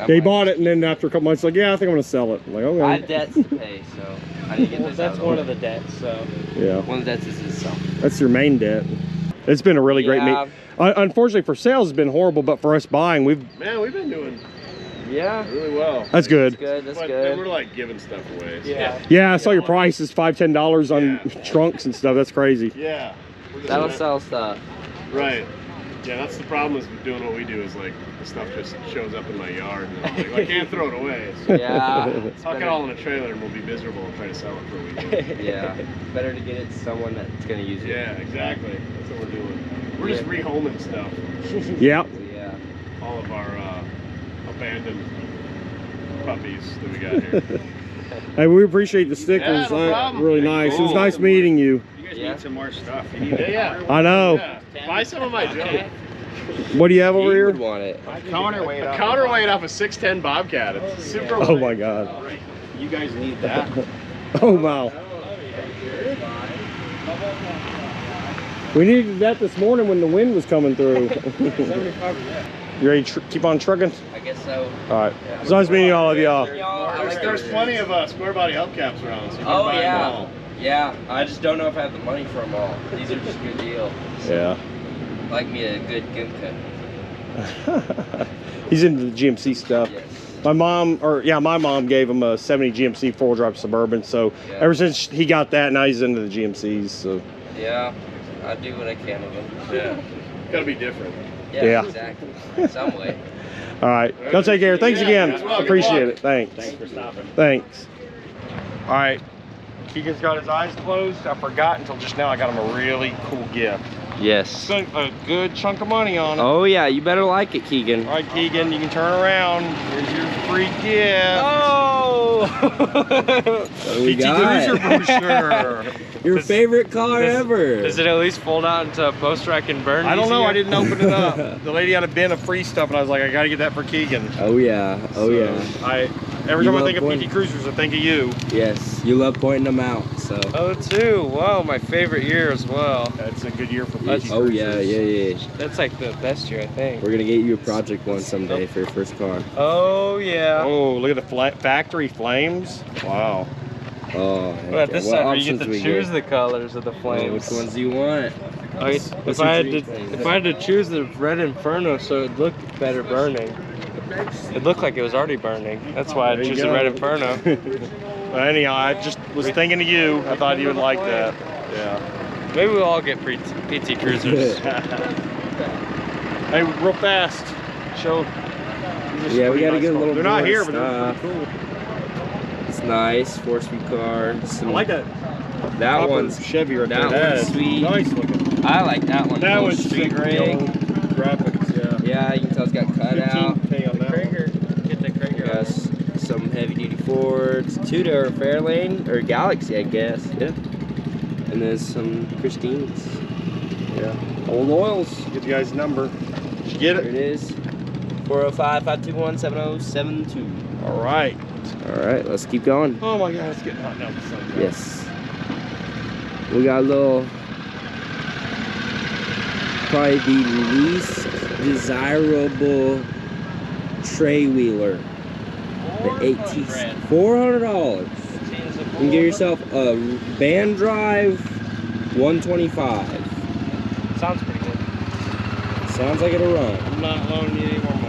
A: They bought it, and then after a couple months, like, yeah, I think I'm going to sell it. I'm like, okay.
C: I have debts to pay, so I need to get
B: Well,
C: this
B: that's
C: out
B: one of the debts, so.
A: Yeah.
C: One of the debts is itself.
A: That's your main debt. It's been a really great
C: Yeah.
A: meet. Unfortunately for sales, it's been horrible, but for us buying, we've.
D: Man, we've been doing
C: Yeah.
D: really well.
A: That's good.
C: That's good. That's
D: But then we're
C: good.
D: like giving stuff away. So.
B: Yeah.
A: Yeah, I saw your prices, $5–10 on
D: Yeah.
A: trunks and stuff. That's crazy.
D: Yeah.
C: That'll sell stuff.
D: Right.
H: Yeah, that's the problem with doing what we do is like the stuff just shows up in my yard and I'm like, well, I can't throw it away. So
C: Yeah.
H: tuck it all in a trailer and we'll be miserable and try to sell it for a weekend.
C: Yeah. Better to get it to someone that's gonna use it.
H: Yeah, exactly. That's what we're doing. We're just rehoming stuff.
A: Yep.
C: Yeah.
H: All of our abandoned puppies that we got here.
A: Hey, we appreciate the stickers.
H: Yeah, no problem.
A: Really nice. It was
H: Cool.
A: nice meeting you.
D: You guys
C: Yeah.
D: need some more stuff. You need
H: Yeah.
A: I know.
H: Yeah. Buy some of my junk.
A: What do you have over
C: He
A: here?
C: would want it.
D: counterweight.
H: A counterweight off a 610 Bobcat. It's super
A: Oh
H: light.
A: my God.
D: You guys need that.
A: Oh wow. We needed that this morning when the wind was coming through. You ready to keep on trucking?
C: I guess so.
A: All right. It's nice meeting all of y'all.
H: There's plenty of square body hubcaps around, so you can
C: Oh
H: buy them
C: yeah.
H: all.
C: Yeah. I just don't know if I have the money for them all. These are just good deals.
A: Yeah.
C: Like me a good Gimka.
A: He's into the GMC stuff.
C: Yes.
A: My mom gave him a 70 GMC 4-drive Suburban. So
C: Yeah.
A: ever since he got that, now he's into the GMCs. So
C: Yeah. I do what I can of them.
H: Yeah. Gotta be different.
A: Yeah.
C: Exactly. Some way.
A: all right, go take care. Thanks again.
H: Well, good
A: Appreciate
H: luck.
A: it. Thanks.
D: Thanks for stopping.
A: Thanks. All right. Keegan's got his eyes closed. I forgot until just now. I got him a really cool gift.
C: Yes.
A: Spent a good chunk of money on it.
C: Oh yeah, you better like it, Keegan.
A: All right, Keegan, you can turn around. Here's your free gift.
C: Oh! we
A: PT
C: got
A: Cruiser brochure.
C: your favorite car ever.
B: Does it at least fold out into a poster I can burn?
A: I don't know.
B: easier?
A: I didn't open it up. The lady had a bin of free stuff, and I was like, I got to get that for Keegan.
C: Oh yeah. Oh
A: So,
C: yeah.
A: Every
C: You
A: time I
C: love
A: think of
C: pointing-
A: PT Cruisers, I think of you.
C: Yes. You love pointing them out. So.
B: Oh, too. Wow, my favorite year as well.
A: That's a good year for PT
B: That's-
C: Oh
A: Cruisers.
C: yeah.
B: That's like the best year, I think.
C: We're gonna get you a project one someday for your first car.
B: Oh, yeah.
A: Oh, look at the factory flames. Wow.
C: Oh.
B: What
C: heck
B: about this
C: yeah.
B: side
C: What
B: where you get
C: options
B: to
C: we
B: choose the colors of the
C: Oh,
B: flames?
C: which ones do you want?
B: If
C: what's
B: I
C: your
B: had
C: dream flame?
B: if I had to choose the red Inferno so it looked better burning. It looked like it was already burning. That's why I
A: There you
B: choose the
A: go.
B: red Inferno.
A: But anyhow, I just was thinking of you. I thought you would like that. Yeah.
B: Maybe we'll all get PT Cruisers.
A: Hey, real fast. Show.
C: Yeah, we gotta get a little
A: They're not
C: more
A: here, but they're
C: stuff.
A: pretty cool.
C: It's nice, 4-speed car.
A: I
C: Some,
A: like that.
C: that
A: Copper
C: one's.
A: Chevy right
C: that
A: there.
C: one's sweet.
A: Nice looking.
C: I like that one.
A: That
C: Little
A: one's
C: street
A: street
C: rig.
A: graphics. Yeah.
C: Yeah, you can tell it's got cutout.
A: 15K on that one.
B: Get the Krager.
C: Yes, some heavy duty Fords, two-door Fairlane or Galaxy, I guess. Yeah. And then some Christines.
A: Yeah.
C: Old oils.
A: Get the guy's number. Did you get
C: There it
A: it?
C: is. 405-521-7072.
A: All right.
C: All right, let's keep going.
A: Oh my God, it's getting hot now. The sun's out.
C: Yes. We got a little, probably the least desirable tray wheeler. The 18, $400. You can get yourself a band drive 125.
B: Sounds pretty good.
C: Sounds like it'll run.
A: I'm not loaning you any more money.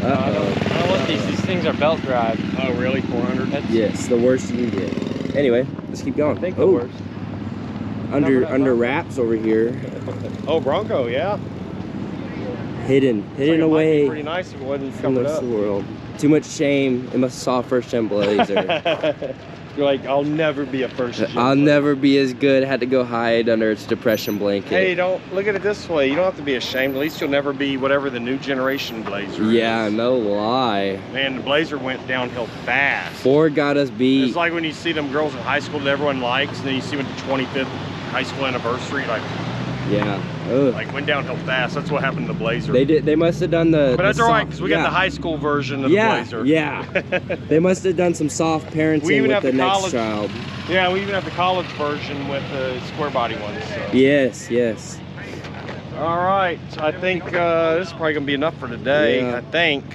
B: I don't want these. These things are belt drive.
A: Oh, really? 400?
B: That's
C: Yes, the worst you can get. Anyway, let's keep going.
B: I think the
C: Oh,
B: worst.
C: under wraps over here,
A: Oh, Bronco, yeah.
C: hidden
A: Looks like it might be
C: away
A: pretty nice if it wasn't
C: from the
A: covered
C: rest
A: up.
C: of the world. Too much shame. It must have saw first gen blazer.
A: You're like, I'll never be a first gen.
C: I'll never be as good. Had to go hide under its depression blanket.
A: Hey, don't look at it this way. You don't have to be ashamed. At least you'll never be whatever the new generation Blazer
C: Yeah,
A: is.
C: no lie.
A: Man, the Blazer went downhill fast.
C: Ford got us beat.
A: It's like when you see them girls in high school that everyone likes, and then you see them at the 25th high school anniversary,
C: Yeah. Ugh.
A: like went downhill fast. That's what happened to the Blazer.
C: They did. They must have done the.
A: But that's
C: the
A: all right,
C: soft-
A: because we got
C: yeah.
A: the high school version of the
C: Yeah,
A: Blazer.
C: yeah. They must have done some soft parenting
A: We even
C: with
A: have
C: the
A: the
C: next
A: college-
C: child.
A: Yeah, we even have the college version with the square body ones. So.
C: Yes, yes.
A: All right, so I think this is probably gonna be enough for today.
C: Yeah.
A: I think.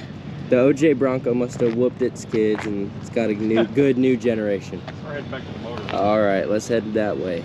C: The OJ Bronco must have whooped its kids, and it's got a good new generation.
A: We're heading back to the motor.
C: All right, let's head that way.